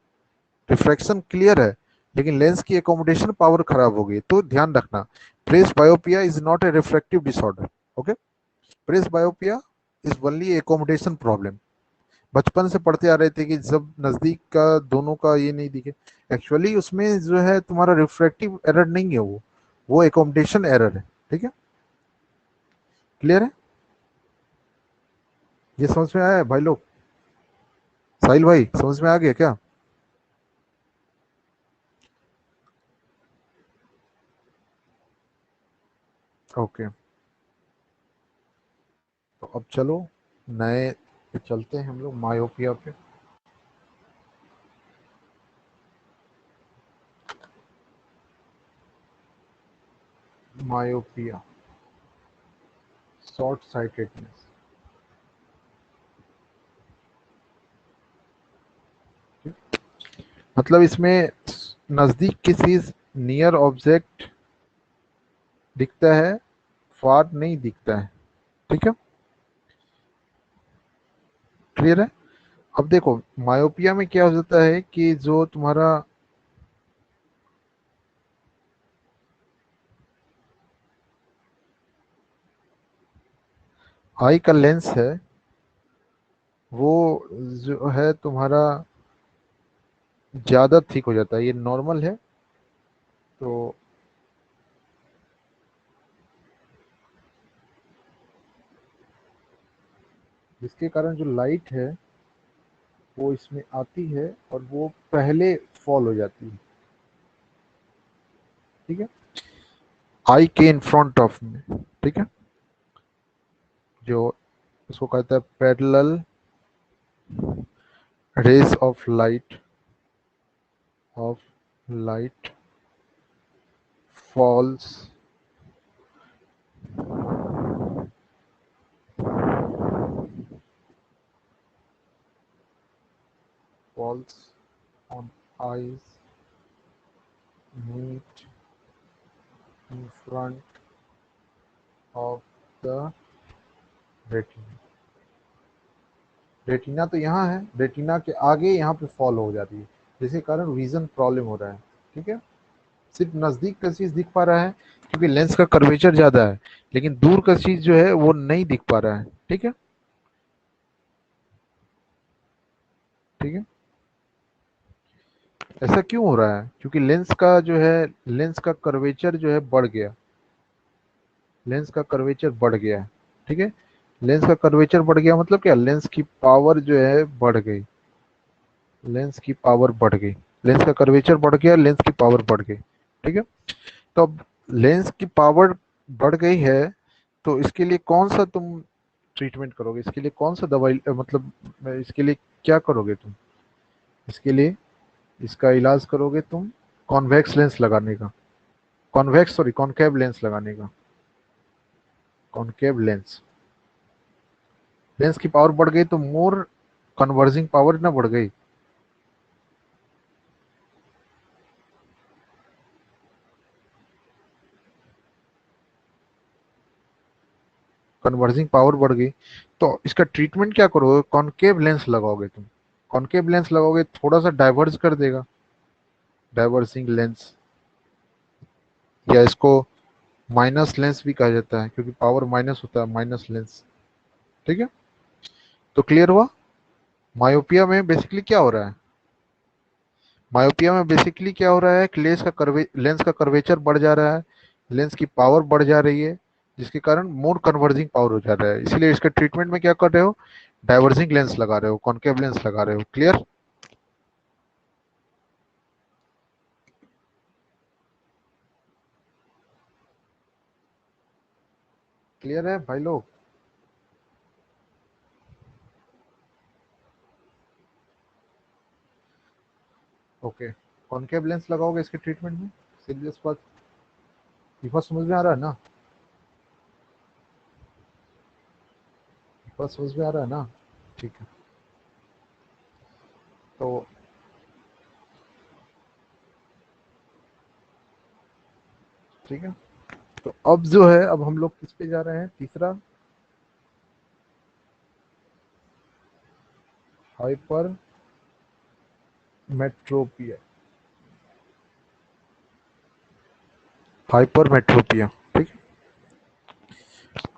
रिफ्रैक्शन क्लियर है, लेकिन लेंस की एकोमोडेशन पावर खराब हो गई। तो ध्यान रखना, presbyopia is not a refractive disorder. Okay, presbyopia is only accommodation problem, बचपन से पढ़ते आ रहे थे कि जब नजदीक का दोनों का ये नहीं दिखे, एक्चुअली उसमें जो है तुम्हारा रिफ्रैक्टिव एरर नहीं है, वो एकोमोडेशन एरर है। ठीक है, क्लियर है? ये समझ में आया है भाई लोग? साहिल भाई समझ में आ गया क्या? ओके, तो अब चलो नए पे चलते हैं हम लोग, मायोपिया पे। Myopia, short sightedness. मतलब इसमें नजदीक की चीज, नियर ऑब्जेक्ट दिखता है, फार नहीं दिखता है। ठीक है, क्लियर है? अब देखो मायोपिया में क्या हो जाता है कि जो तुम्हारा आई का लेंस है, वो जो है तुम्हारा ज्यादा थिक हो जाता है, ये नॉर्मल है। तो जिसके कारण जो लाइट है वो इसमें आती है और वो पहले फॉल हो जाती है। ठीक है, आई के इन फ्रंट ऑफ में। ठीक है, जो इसको कहता है parallel rays of light falls falls on eyes meet in front of the retina. Retina तो यहाँ है, रेटिना के आगे यहाँ पे फॉल हो जाती है, जिसके कारण विजन प्रॉब्लम हो रहा है। ठीक है, सिर्फ नजदीक का चीज दिख पा रहा है क्योंकि लेंस का कर्वेचर ज्यादा है, लेकिन दूर का चीज जो है वो नहीं दिख पा रहा है। ठीक है, ठीक है, ऐसा क्यों हो रहा है? क्योंकि लेंस का जो है, लेंस का कर्वेचर जो है बढ़ गया, लेंस का कर्वेचर बढ़ गया है। ठीक है, लेंस का कर्वेचर बढ़ गया मतलब क्या, लेंस की पावर जो है बढ़ गई, लेंस की पावर बढ़ गई, लेंस का कर्वेचर बढ़ गया, लेंस की पावर बढ़ गई। ठीक है, तो अब लेंस की पावर बढ़ गई है, तो इसके लिए कौन सा तुम ट्रीटमेंट करोगे? इसके लिए कौन सा दवाई मतलब इसके लिए क्या करोगे तुम? इसके लिए इसका इलाज करोगे तुम कॉन्वेक्स लेंस लगाने का, कॉन्वेक्स सॉरी कॉनकेव लेंस लगाने का, कॉनकेव लेंस। लेंस की पावर बढ़ गई तो मोर कन्वर्जिंग पावर ना बढ़ गई, कन्वर्जिंग पावर बढ़ गई, तो इसका ट्रीटमेंट क्या करोगे? कॉनकेव लेंस लगाओगे तुम, कॉनकेव लेंस लगाओगे, थोड़ा सा डाइवर्ज कर देगा, डाइवर्जिंग लेंस, या इसको माइनस लेंस भी कहा जाता है क्योंकि पावर माइनस होता है, माइनस लेंस। ठीक है, तो क्लियर हुआ? मायोपिया में बेसिकली क्या हो रहा है? मायोपिया में बेसिकली क्या हो रहा है कि लेंस का कर्वेचर बढ़ जा रहा है, लेंस की पावर बढ़ जा रही है, जिसके कारण मोर कन्वर्जिंग पावर हो जा रहा है। इसीलिए इसके ट्रीटमेंट में क्या कर रहे हो? डाइवर्जिंग लेंस लगा रहे हो, कॉनकेव लेंस लगा रहे हो। क्लियर? क्लियर है भाई लोग? ओके, कॉनकेव लेंस लगाओगे इसके ट्रीटमेंट में, सीरियस बात। ये बात समझ में आ रहा है ना? ये बात समझ में आ रहा है ना? ठीक है, तो ठीक है, तो अब जो है, अब हम लोग किस पे जा रहे हैं? तीसरा, हाइपर मेट्रोपिया। हाइपर मेट्रोपिया, ठीक है।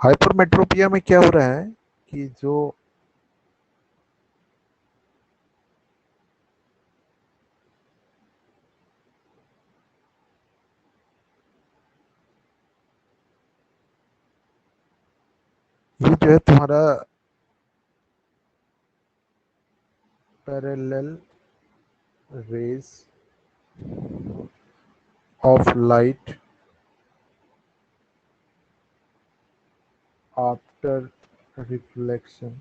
हाइपर मेट्रोपिया में क्या हो रहा है कि जो ये जो है तुम्हारा parallel rays of light after reflection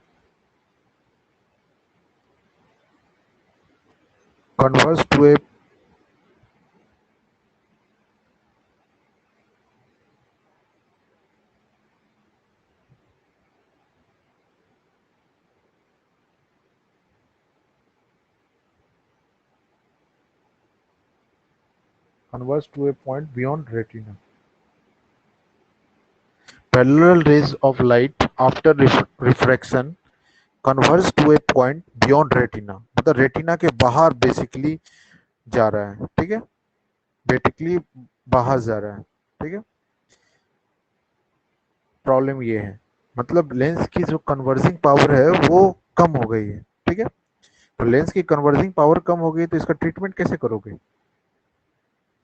converts to a point beyond retina. Parallel rays of light after refraction converge to a point beyond retina. मतलब रेटिना के बाहर बेसिकली जा रहा है, ठीक है, बेसिकली बाहर जा रहा है, ठीक है। प्रॉब्लम ये है, मतलब लेंस की जो कन्वर्जिंग पावर है वो कम हो गई है, ठीक है। तो लेंस की कन्वर्जिंग पावर कम हो गई तो इसका ट्रीटमेंट कैसे करोगे?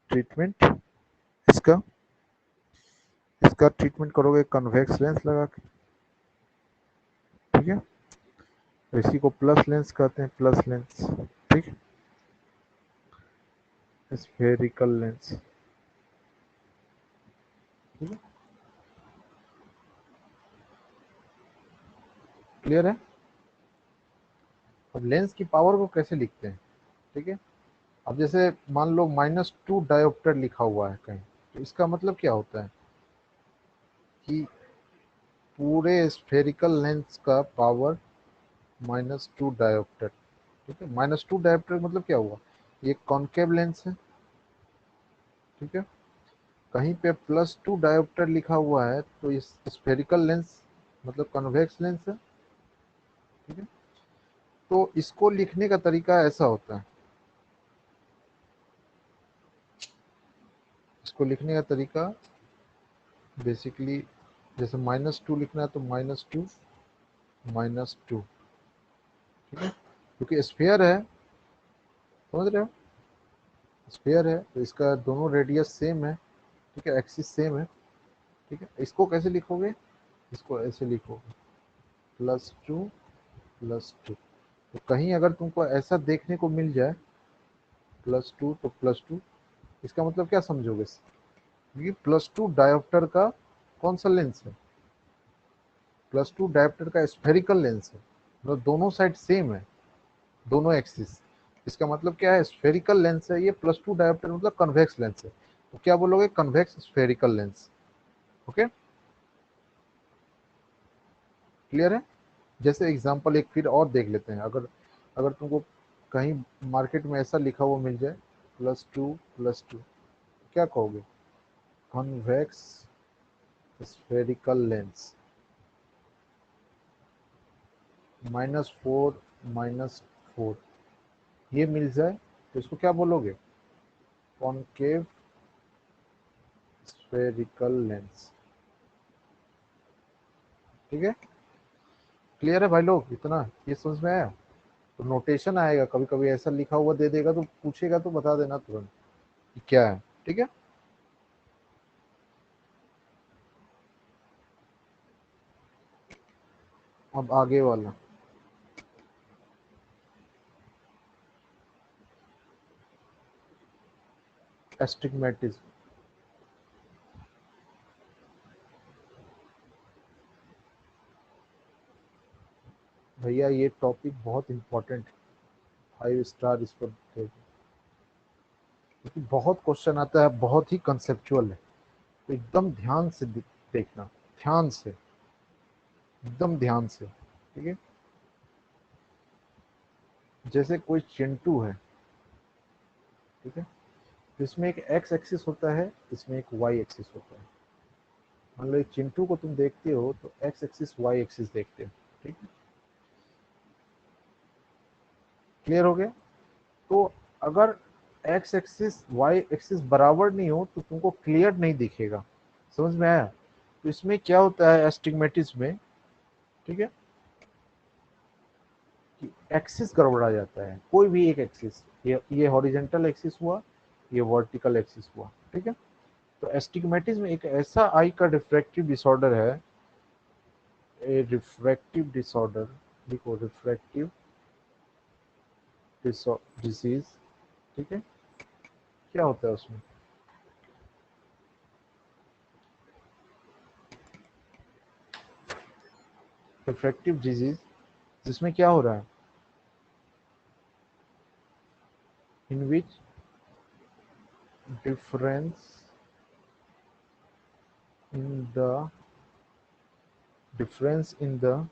ट्रीटमेंट इसका इसका ट्रीटमेंट करोगे कन्वेक्स लेंस लगा के, ठीक है। तो इसी को प्लस लेंस कहते हैं, प्लस लेंस, ठीक है, स्फेरिकल लेंस, ठीक है। क्लियर है? अब लेंस की पावर को कैसे लिखते हैं, ठीक है। अब जैसे मान लो -2 डायोप्टर लिखा हुआ है कहीं, तो इसका मतलब क्या होता है कि पूरे स्फेरिकल लेंस का पावर -2 डायोप्टर, ठीक है। -2 डायोप्टर मतलब क्या हुआ, ये कॉन्केव लेंस है, ठीक है। कहीं पे +2 डायोप्टर लिखा हुआ है तो इस स्फेरिकल लेंस मतलब कन्वेक्स लेंस है, ठीक है। तो इसको लिखने का तरीका ऐसा होता है, इसको लिखने का तरीका बेसिकली जैसे -2 लिखना है तो -2 -2, ठीक है। क्योंकि स्फीयर है, समझ रहे हो, स्फीयर है तो इसका दोनों रेडियस सेम है, ठीक है, एक्सिस सेम है, ठीक है। इसको कैसे लिखोगे, इसको ऐसे लिखोगे +2 +2। तो कहीं अगर तुमको ऐसा देखने को मिल जाए +2 तो +2, इसका मतलब क्या समझोगे, ये +2 डायोप्टर का कौन सा लेंस है, +2 डायोप्टर का स्फेरिकल लेंस है, मतलब दोनों साइड सेम है, दोनों एक्सिस। इसका मतलब क्या है, स्फेरिकल लेंस है ये, +2 डायोप्टर मतलब कन्वेक्स लेंस है, तो क्या बोलोगे, convex spherical lens, okay. Clear है? जैसे एग्जांपल एक फिर और देख लेते हैं, अगर अगर तुमको कहीं मार्केट में ऐसा लिखा हुआ मिल जाए +2 +2, क्या कहोगे, कन्वेक्स स्फेरिकल लेंस, -4 -4, ये मिल जाए तो इसको क्या बोलोगे, कॉनकेव स्फेरिकल लेंस, ठीक है। क्लियर है भाई लोग, इतना ये समझ में आया? तो नोटेशन आएगा, कभी कभी ऐसा लिखा हुआ दे देगा तो पूछेगा तो बता देना तुरंत कि क्या है, ठीक है। अब आगे वाला एस्टिग्मेटिज्म। भैया ये टॉपिक बहुत इंपॉर्टेंट है, 5 स्टार इस पर दे दो। क्योंकि बहुत क्वेश्चन आता है, बहुत ही कंसेप्चुअल है, तो एकदम ध्यान से देखना, ध्यान से, एकदम ध्यान से, ठीक है। जैसे कोई चिंटू है, ठीक है, तो इसमें एक एक्स एक्सिस होता है, इसमें एक वाई एक्सिस होता है। मान लो चिंटू को तुम देखते हो तो एक्स एक्सिस वाई एक्सिस देखते हो, ठीक है। क्लियर हो गया? तो अगर एक्स एक्सिस वाई एक्सिस बराबर नहीं हो तो तुमको क्लियर नहीं दिखेगा, समझ में आया? तो इसमें क्या होता है एस्टिग्मेटिज्म में, ठीक है, कि एक्सिस गड़बड़ा जाता है, कोई भी एक एक्सिस, ये हॉरिजेंटल एक्सिस हुआ, ये वर्टिकल एक्सिस हुआ, ठीक है। तो एस्टिग्मेटिज्म एक ऐसा आई का डिफ्रैक्टिव डिसऑर्डर है, ए रिफ्रैक्टिव डिसऑर्डर, लिखो रिफ्रैक्टिव डिजीज, ठीक है। क्या होता है उसमें? रिफ्रैक्टिव डिजीज जिसमें क्या हो रहा है? In which difference in the difference in the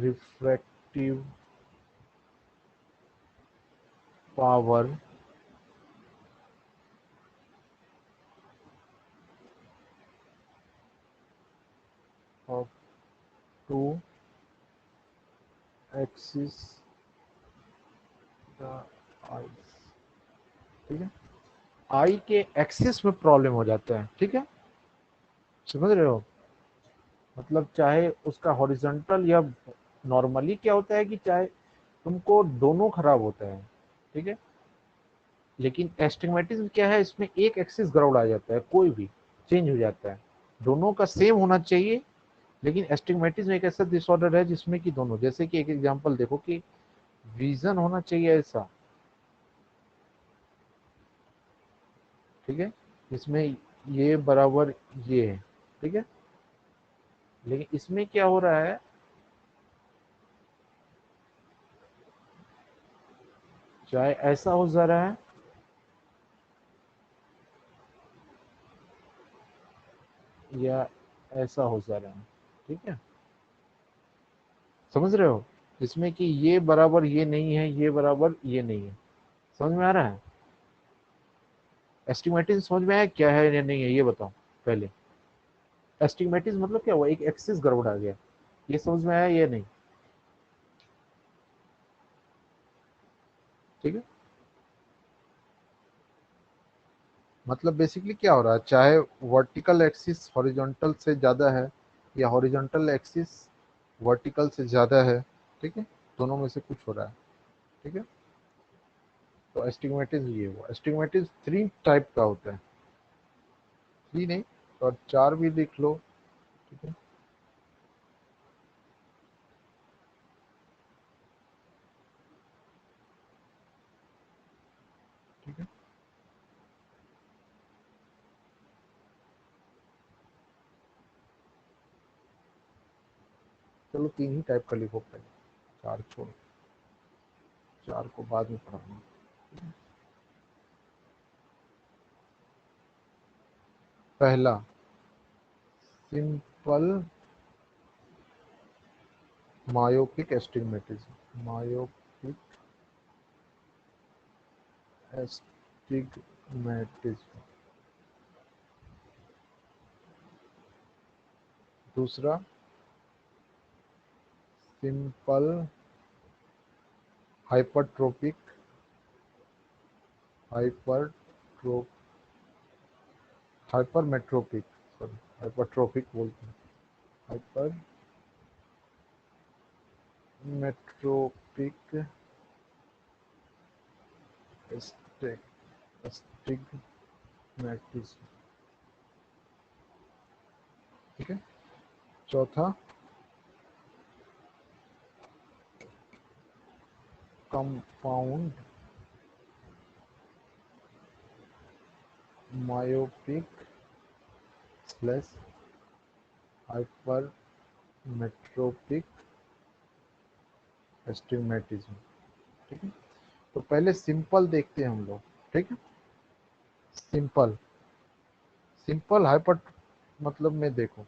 refractive power of two axes the eyes, ठीक है। आई के एक्सिस में प्रॉब्लम हो जाता है, ठीक है, समझ रहे हो? मतलब चाहे उसका हॉरिजॉन्टल या नॉर्मली क्या होता है कि चाहे तुमको दोनों खराब होता है, ठीक है, लेकिन एस्टिग्मेटिज्म क्या है, इसमें एक एक्सिस गड़बड़ आ जाता है, कोई भी चेंज हो जाता है, दोनों का सेम होना चाहिए। लेकिन एस्टिग्मेटिज्म एक ऐसा डिसऑर्डर है जिसमें कि दोनों, जैसे कि एक एग्जांपल देखो कि विजन होना चाहिए ऐसा, ठीक है, इसमें ये बराबर ये है, ठीक है, लेकिन इसमें क्या हो रहा है, चाहे ऐसा हो जा रहा है या ऐसा हो जा रहा है, ठीक है, समझ रहे हो? इसमें कि ये बराबर ये नहीं है, ये बराबर ये नहीं है, समझ में आ रहा है? एस्टिमेटिज्म समझ में आया क्या है या नहीं है, ये बताओ पहले। एस्टिमेटिज्म मतलब क्या हुआ, एक एक्सिस गड़बड़ आ गया, ये समझ में आया या नहीं? ठीक है, मतलब बेसिकली क्या हो रहा है, चाहे वर्टिकल एक्सिस हॉरिजॉन्टल से ज़्यादा है या हॉरिजॉन्टल एक्सिस वर्टिकल से ज़्यादा है, ठीक है, दोनों में से कुछ हो रहा है, ठीक है। तो एस्टिग्मेटिस ये हुआ, एस्टिग्मेटिस थ्री टाइप का होता है, थ्री नहीं और चार भी लिख लो, ठीक है, ठीक है, चलो तीन ही टाइप का लिखो पहले, चार छोड़ो, चार को बाद में पढ़ाऊंगा। पहला simple myopic astigmatism, myopic astigmatism. दूसरा सिंपल हाइपरट्रोपिक, हाइपरट्रो हाइपरमेट्रोपिक, सॉरी हाइपरट्रोपिक बोलते हैं, हाइपरमेट्रोपिक एस्टिग्मेटिज्म, ठीक है। चौथा compound myopic plus hypermetropic astigmatism, ठीक है। तो पहले सिंपल देखते हैं हम लोग, ठीक है। सिंपल, सिंपल हाइपर मतलब में देखो,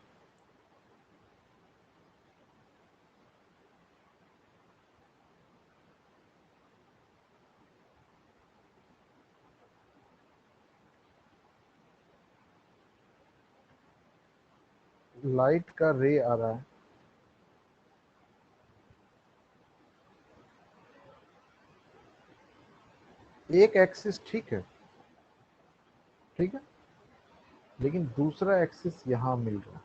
लाइट का रे आ रहा है, एक एक्सिस ठीक है, ठीक है, लेकिन दूसरा एक्सिस यहां मिल रहा है।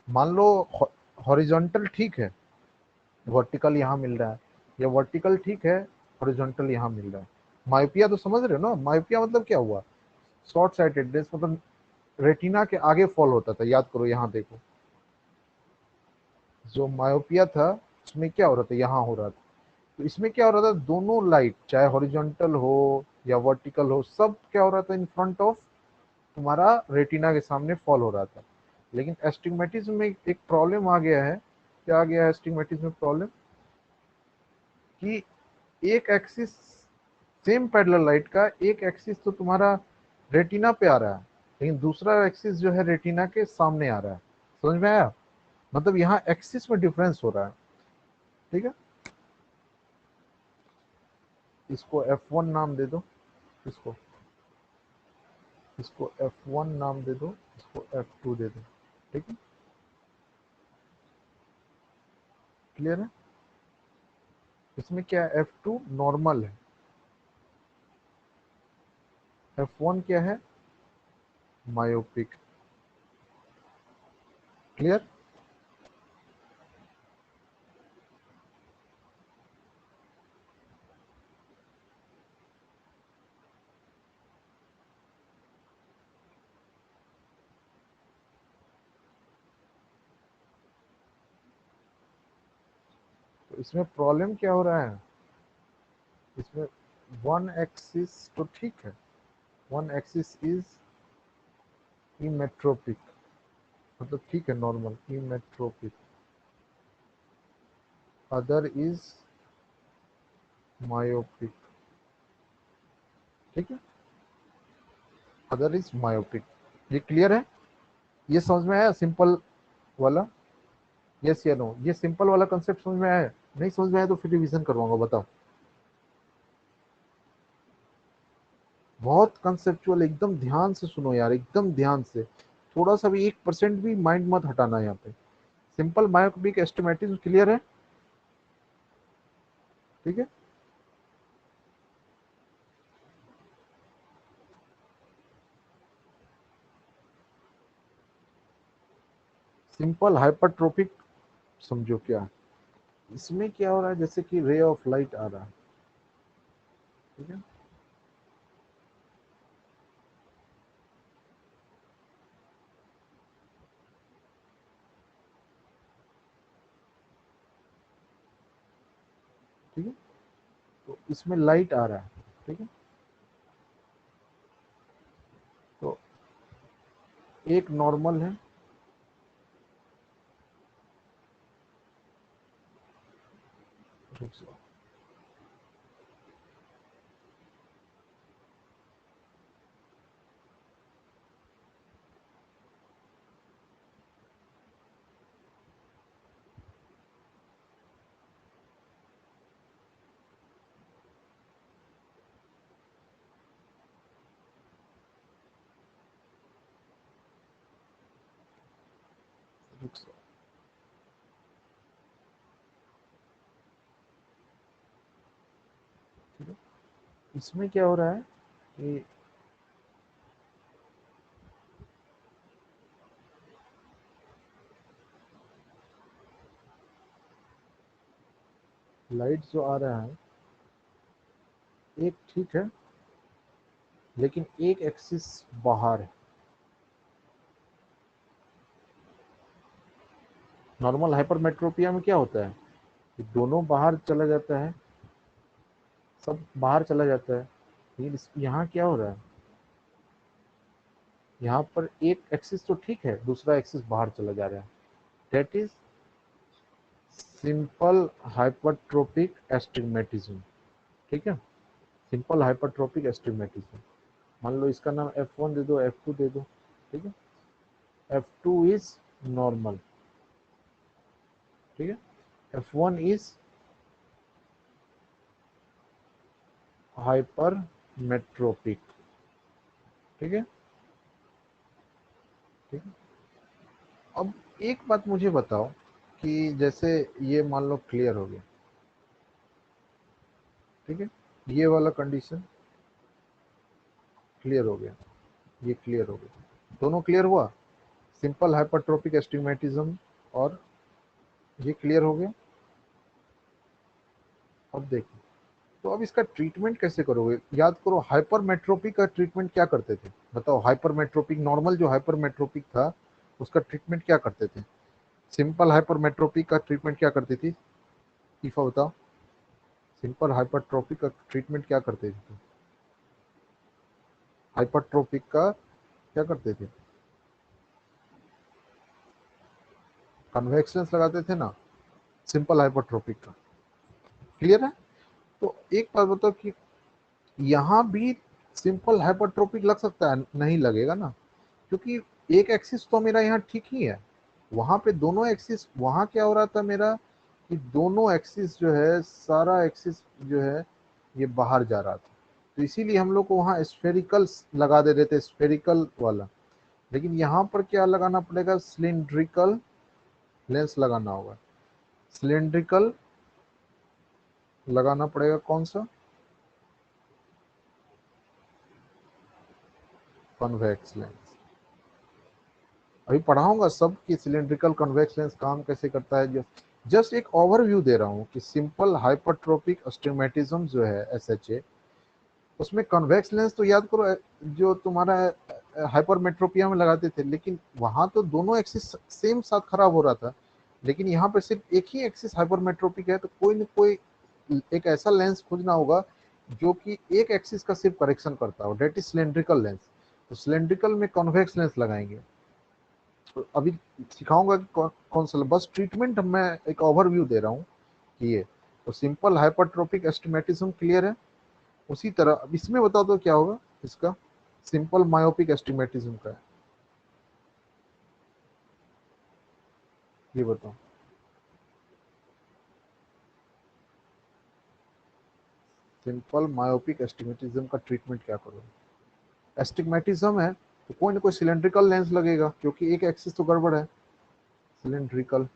मान लो हॉरिजॉन्टल ठीक है, वर्टिकल यहां मिल रहा है, या वर्टिकल ठीक है, हॉरिजॉन्टल यहाँ मिल रहा है। मायोपिया तो समझ रहे हो ना, मायोपिया मतलब क्या हुआ, शॉर्ट साइटेडनेस, मतलब रेटिना के आगे फॉल होता था, याद करो, यहाँ देखो जो मायोपिया था उसमें क्या हो रहा था, यहाँ हो रहा था। तो इसमें क्या हो रहा था, दोनों लाइट चाहे हॉरिजॉन्टल हो या वर्टिकल हो, सब क्या हो रहा था, इन फ्रंट ऑफ तुम्हारा रेटिना के सामने फॉल हो रहा था। लेकिन एस्टिग्मेटिज्म में एक प्रॉब्लम आ गया है। क्या आ गया है एस्टिग्मेटिज्म में प्रॉब्लम, कि एक एक्सिस, सेम पैरेलल लाइट का एक एक्सिस तो तुम्हारा रेटिना पे आ रहा है, लेकिन दूसरा एक्सिस जो है रेटिना के सामने आ रहा है। समझ में आया, मतलब यहाँ एक्सिस में डिफरेंस हो रहा है। ठीक है, इसको F1 नाम दे दो, इसको इसको F1 नाम दे दो, इसको F2 दे दो। ठीक है, क्लियर है। इसमें क्या है, F2 नॉर्मल है, F1 क्या है, मायोपिक। क्लियर। तो इसमें प्रॉब्लम क्या हो रहा है, इसमें वन एक्सिस तो ठीक है, वन एक्सिस इज इमेट्रोपिक, मतलब ठीक है नॉर्मल इमेट्रोपिक, अदर इज मायोपिक। ठीक है, अदर इज मायोपिक। ये क्लियर है, ये समझ में आया सिंपल वाला, यस या नो, ये सिंपल वाला कंसेप्ट समझ में आया, नहीं समझ में आया तो फिर रिवीजन करवाऊंगा, बताओ। बहुत कंसेप्चुअल, एकदम ध्यान से सुनो यार, एकदम ध्यान से, थोड़ा सा भी 1% भी माइंड मत हटाना यहाँ पे। सिंपल मायोपिक एस्टिमेटिज्म क्लियर है। ठीक है, सिंपल हाइपरट्रोपिक समझो क्या है। इसमें क्या हो रहा है, जैसे कि रे ऑफ लाइट आ रहा है। ठीक है, ठीक है, तो इसमें लाइट आ रहा है। ठीक है, तो एक नॉर्मल है, रुक जाओ, रुक जाओ। ठीक है, इसमें क्या हो रहा है कि लाइट जो आ रहा है एक ठीक है, लेकिन एक एक्सिस बाहर है। नॉर्मल हाइपरमेट्रोपिया में क्या होता है कि दोनों बाहर चला जाता है, सब बाहर चला जाता है, लेकिन यहाँ क्या हो रहा है, यहाँ पर एक एक्सिस तो ठीक है, दूसरा एक्सिस बाहर चला जा रहा है। That is simple hypermetropic astigmatism. ठीक है, सिंपल हाइपरट्रोपिक एस्टिग्मेटिज्म। मान लो इसका नाम F1 दे दो, F2 दे दो। ठीक है, F2 इज नॉर्मल। ठीक है, F1 इज हाइपरमेट्रोपिक। ठीक है, ठीक है। अब एक बात मुझे बताओ कि जैसे ये मान लो क्लियर हो गया। ठीक है, ये वाला कंडीशन क्लियर हो गया, ये क्लियर हो गया, दोनों क्लियर हुआ, सिंपल हाइपरट्रोपिक एस्टिग्मेटिज्म और ये क्लियर हो गया। अब देखो, तो अब इसका ट्रीटमेंट कैसे करोगे? याद करो, हाइपरमेट्रोपिक का ट्रीटमेंट क्या करते थे? बताओ, हाइपरमेट्रोपिक नॉर्मल जो हाइपरमेट्रोपिक था उसका ट्रीटमेंट क्या करते थे? सिंपल हाइपरमेट्रोपिक का ट्रीटमेंट क्या करती थी? ईफा बताओ, सिंपल हाइपरट्रोपिक का ट्रीटमेंट क्या करते थे? हाइपरट्रोपिक का क्या करते थे? कन्वेक्स लेंस लगाते थे ना, सिंपल हाइपरट्रोपिक का। क्लियर है? तो एक बात बताओ कि यहाँ भी सिंपल हाइपरट्रोपिक लग सकता है? नहीं लगेगा ना, क्योंकि एक एक्सिस तो मेरा यहाँ ठीक ही है, वहां पे दोनों एक्सिस, वहां क्या हो रहा था मेरा कि दोनों एक्सिस जो है, सारा एक्सिस जो है ये बाहर जा रहा था, तो इसीलिए हम लोग को वहाँ स्फेरिकल लगा दे रहे थे, स्फेरिकल वाला। लेकिन यहाँ पर क्या लगाना पड़ेगा? सिलिंड्रिकल लेंस लगाना होगा। सिलिंड्रिकल लगाना पड़ेगा, कौन सा? Convex lens. अभी पढ़ाऊंगा सब कि सिलिंड्रिकल कन्वेक्स लेंस काम कैसे करता है। जो जस्ट एक ओवरव्यू दे रहा हूँ कि सिंपल हाइपरट्रोपिक अस्टिग्मेटिज्म जो है, एसएचए, उसमें कन्वेक्स लेंस तो याद करो, जो तुम्हारा हाइपरमेट्रोपिया में लगाते थे, लेकिन वहां तो दोनों एक्सिस सेम साथ खराब हो रहा था। लेकिन यहाँ पे सिर्फ एक ही एक्सिस हाइपरमेट्रोपिक है, तो कोई न कोई एक ऐसा लेंस खोजना होगा जो कि एक एक्सिस का सिर्फ करेक्शन करता हो, डेट इज सिलेंड्रिकल लेंस। तो सिलेंड्रिकल में कॉन्वेक्स लेंस लगाएंगे। तो अभी सिखाऊंगा कि कौन सा, बस ट्रीटमेंट मैं एक ओवरव्यू दे रहा हूँ कि ये तो सिंपल हाइपरट्रोपिक एस्टिमेटिज्म क्लियर है। उसी तरह अब इसमें बता दो क्या होगा इसका, सिंपल मायोपिक एस्टिमेटिज्म का है, ये बताओ। सिंपल मायोपिक एस्टिमेटिज्म का ट्रीटमेंट क्या करोगे? एस्टिग्मेटिज्म है तो कोई ना कोई सिलेंड्रिकल लेंस लगेगा, क्योंकि एक एक्सिस तो गड़बड़ है। सिलेंड्रिकल,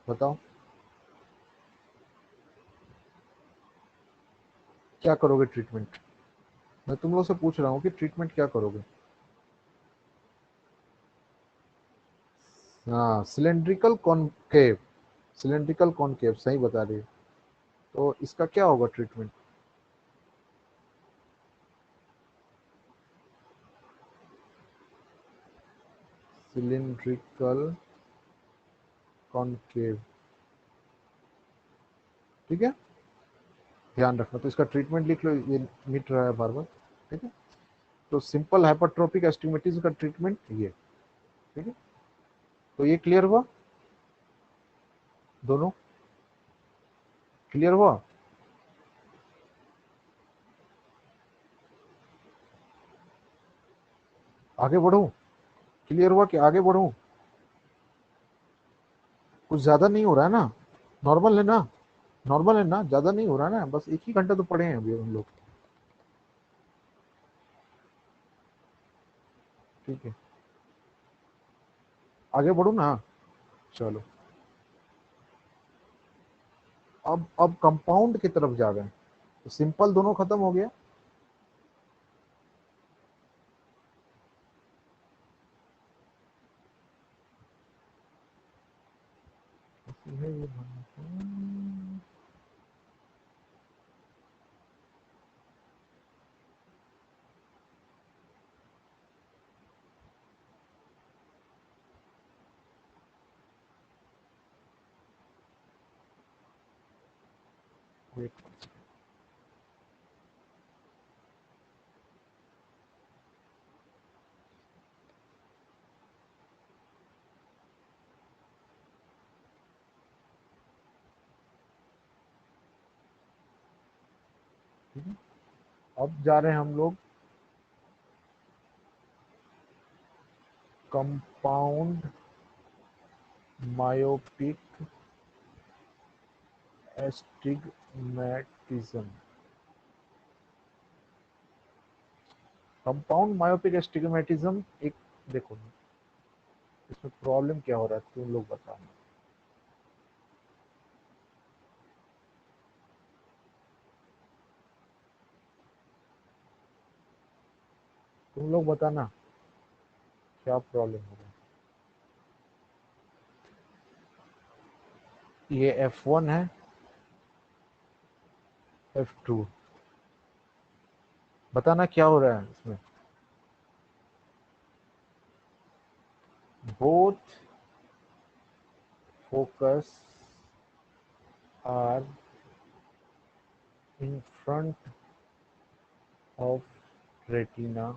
बताओ क्या करोगे ट्रीटमेंट? मैं तुम लोग से पूछ रहा हूँ कि ट्रीटमेंट क्या करोगे? हाँ, सिलेंड्रिकल कॉनकेव, सिलेंड्रिकल कॉनकेव सही बता रही है। तो इसका क्या होगा ट्रीटमेंट? सिलेंड्रिकल कॉनकेव, ठीक है, ध्यान रखना। तो इसका ट्रीटमेंट लिख लो, ये मिट रहा है बार बार, ठीक है। तो सिंपल हाइपरट्रोपिक एस्टिग्मेटिज्म का ट्रीटमेंट ये, ठीक है। तो ये क्लियर हुआ, दोनों क्लियर हुआ? आगे बढ़ूं? क्लियर हुआ कि आगे बढ़ूं? कुछ ज्यादा नहीं हो रहा है ना? नॉर्मल है ना? नॉर्मल है ना? ज्यादा नहीं हो रहा है ना? बस एक ही घंटा तो पढ़े हैं अभी हम लोग, ठीक है। आगे बढ़ू ना? चलो, अब कंपाउंड की तरफ जा रहे हैं। तो सिंपल दोनों खत्म हो गया। अब जा रहे हैं हम लोग compound myopic astigmatism. Compound myopic astigmatism एक, देखो इसमें प्रॉब्लम क्या हो रहा है तुम लोग बताओ। तुम लोग बताना क्या प्रॉब्लम हो रहा है। ये F1 है, F2। बताना क्या हो रहा है इसमें। Both focus are in front of retina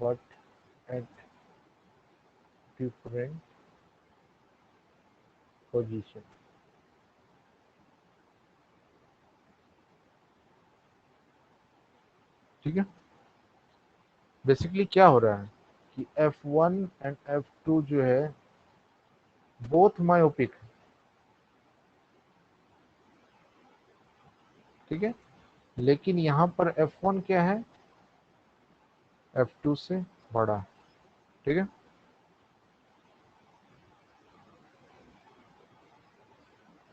but at different position. ठीक है, बेसिकली क्या हो रहा है कि F1 एंड F2 जो है बोथ मायोपिक है। ठीक है, लेकिन यहाँ पर F1 क्या है, F2 से बड़ा। ठीक है,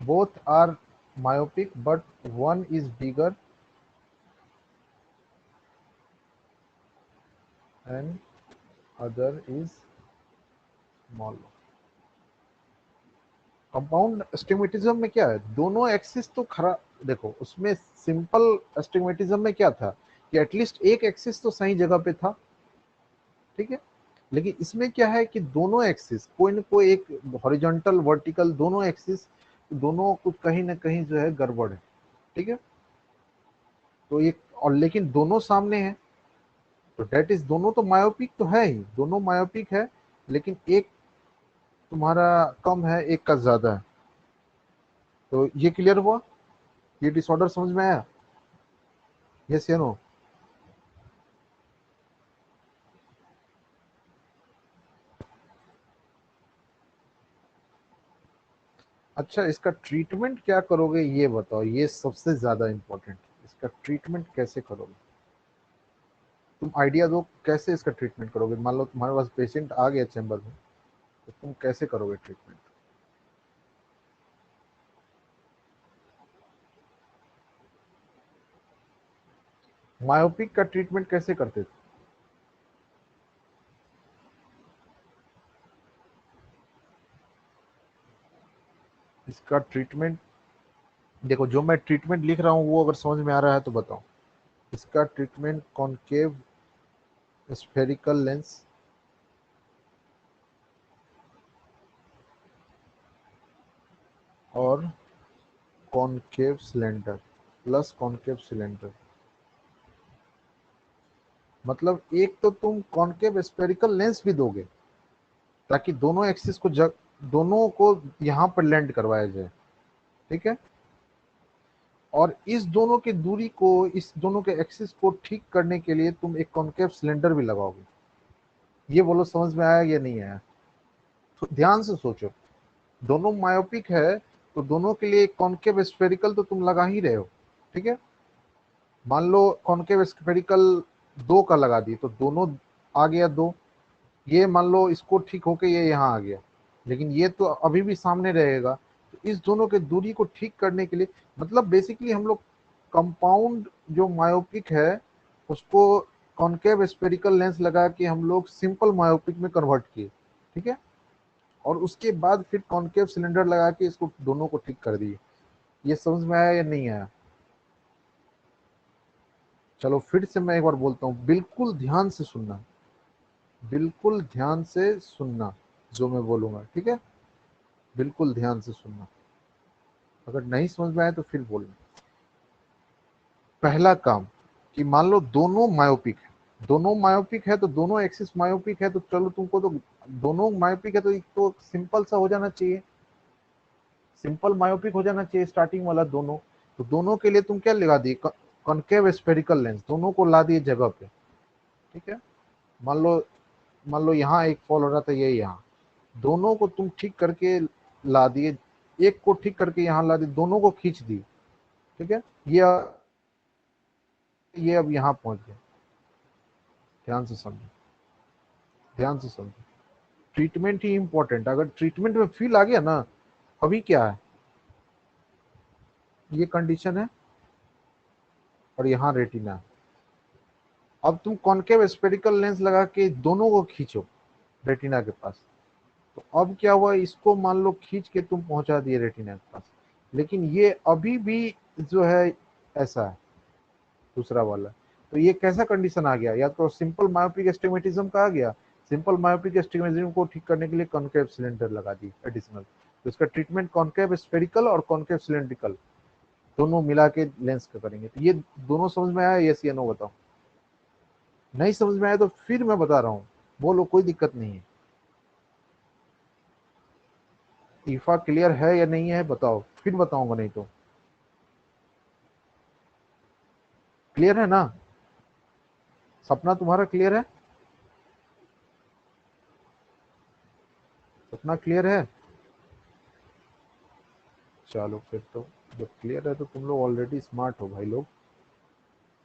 both are myopic but one is bigger and other is smaller। Compound astigmatism में क्या है, दोनों एक्सिस तो खरा, देखो उसमें सिंपल एस्टिग्मेटिज्म में क्या था कि एटलीस्ट एक एक्सिस तो सही जगह पे था। ठीक है, लेकिन इसमें क्या है कि दोनों एक्सिस कोई न कोई एक हॉरिजॉन्टल वर्टिकल दोनों एक्सिस दोनों कुछ कहीं ना कहीं जो है गड़बड़ है। ठीक है, तो ये और लेकिन दोनों सामने है, तो डेट इज दोनों तो मायोपिक तो है ही, दोनों मायोपिक है, लेकिन एक तुम्हारा कम है एक का ज्यादा है। तो ये क्लियर हुआ, ये डिसऑर्डर समझ में आया, यस या नो। अच्छा, इसका ट्रीटमेंट क्या करोगे ये बताओ, ये सबसे ज्यादा इंपॉर्टेंट। इसका ट्रीटमेंट कैसे करोगे, तुम आइडिया दो कैसे इसका ट्रीटमेंट करोगे। मान लो तुम्हारे पास पेशेंट आ गया चैम्बर में, तो तुम कैसे करोगे ट्रीटमेंट। मायोपिक का ट्रीटमेंट कैसे करते थे। इसका ट्रीटमेंट देखो, जो मैं ट्रीटमेंट लिख रहा हूँ वो अगर समझ में आ रहा है तो बताओ। इसका ट्रीटमेंट कॉनकेव स्फेरिकल लेंस और concave cylinder plus concave cylinder. मतलब एक तो तुम कॉनकेव स्फेरिकल लेंस भी दोगे ताकि दोनों एक्सिस को दोनों को यहाँ पर लैंड करवाया जाए। ठीक है, और इस दोनों की दूरी को, इस दोनों के एक्सिस को ठीक करने के लिए तुम एक कॉनकेव सिलेंडर भी लगाओगे। ये बोलो समझ में आया या नहीं आया। तो ध्यान से सोचो, दोनों मायोपिक है तो दोनों के लिए एक कॉनकेव स्फेरिकल तो तुम लगा ही रहे हो। ठीक है, मान लो कॉनकेव स्फेरिकल दो का लगा दिए तो दोनों आ गया दो, ये मान लो इसको ठीक होके ये यहाँ आ गया, लेकिन ये तो अभी भी सामने रहेगा। तो इस दोनों के दूरी को ठीक करने के लिए, मतलब बेसिकली हम लोग कंपाउंड जो मायोपिक है उसको कॉनकेव स्फेरिकल लेंस लगा के हम लोग सिंपल मायोपिक में कन्वर्ट किए। ठीक है, और उसके बाद फिर कॉनकेव सिलेंडर लगा के इसको दोनों को ठीक कर दिए। ये समझ में आया या नहीं आया। चलो फिर से मैं एक बार बोलता हूँ, बिल्कुल ध्यान से सुनना, बिल्कुल ध्यान से सुनना जो मैं बोलूंगा। ठीक है, बिल्कुल ध्यान से सुनना, अगर नहीं समझ में आए तो फिर बोलना। पहला काम कि मान लो दोनों मायोपिक है, दोनों मायोपिक है तो दोनों एक्सिस मायोपिक है, तो चलो तुमको तो दोनों मायोपिक है तो एक तो सिंपल सा हो जाना चाहिए, सिंपल मायोपिक हो जाना चाहिए स्टार्टिंग वाला दोनों। तो दोनों के लिए तुम क्या लगा दिए, कॉनकेव स्फेरिकल लेंस दोनों को ला दिए जगह पे। ठीक है, मान लो यहाँ एक फॉल हो रहा था, ये यहाँ, दोनों को तुम ठीक करके ला दिए, एक को ठीक करके यहाँ ला दिए, दोनों को खींच दी। ठीक है, ये अब यहाँ पहुंच गए। ध्यान से समझो, ध्यान से समझो, ट्रीटमेंट ही इंपॉर्टेंट। अगर ट्रीटमेंट में फील आ गया ना, अभी क्या है, ये कंडीशन है और यहाँ रेटिना है। अब तुम कॉनकेव स्फेरिकल लेंस लगा के दोनों को खींचो रेटिना के पास। तो अब क्या हुआ, इसको मान लो खींच के तुम पहुंचा दिए रेटिना के पास, लेकिन ये अभी भी जो है ऐसा है दूसरा वाला। तो ये कैसा कंडीशन आ गया, या तो सिंपल मायोपिक एस्टिग्मेटिज्म का आ गया। सिंपल मायोपिक एस्टिग्मेटिज्म को ठीक करने के लिए कॉन्केव सिलेंडर लगा दी एडिशनल। तो इसका ट्रीटमेंट कॉन्केव स्फेरिकल और कॉन्केव सिलेंड्रिकल दोनों मिला के लेंस का करेंगे। तो ये दोनों समझ में आया, यस या नो बताओ। नहीं समझ में आया तो फिर मैं बता रहा हूँ, बोलो, कोई दिक्कत नहीं है। ईफा क्लियर है या नहीं है बताओ, फिर बताऊंगा, नहीं तो। क्लियर है ना? सपना तुम्हारा क्लियर है? सपना क्लियर है? चलो फिर तो, जब क्लियर है तो तुम लोग ऑलरेडी स्मार्ट हो भाई लोग,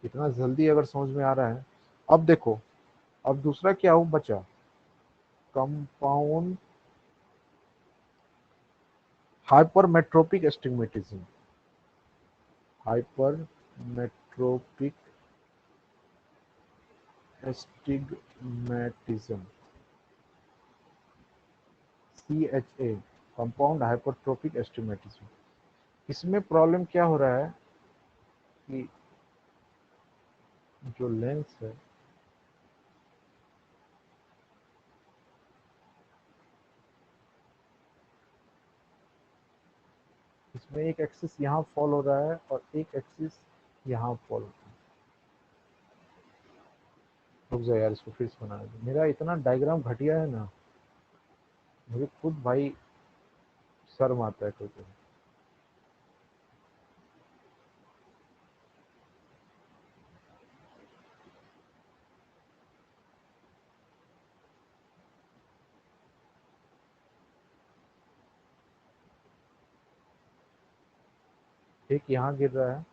इतना जल्दी अगर समझ में आ रहा है। अब देखो, अब दूसरा क्या हो बचा, compound hypermetropic astigmatism. Hypermetropic astigmatism, CHA, compound hypermetropic astigmatism. इसमें प्रॉब्लम क्या हो रहा है कि जो लेंस है, इसमें एक एक्सिस यहाँ फॉल हो रहा है और एक एक्सिस यहाँ फॉल हो रहा है। रुक जाओ यार, इसको फिर से बना दो, मेरा इतना डायग्राम घटिया है ना, मुझे खुद भाई शर्म आता है कोई। एक यहाँ गिर रहा है,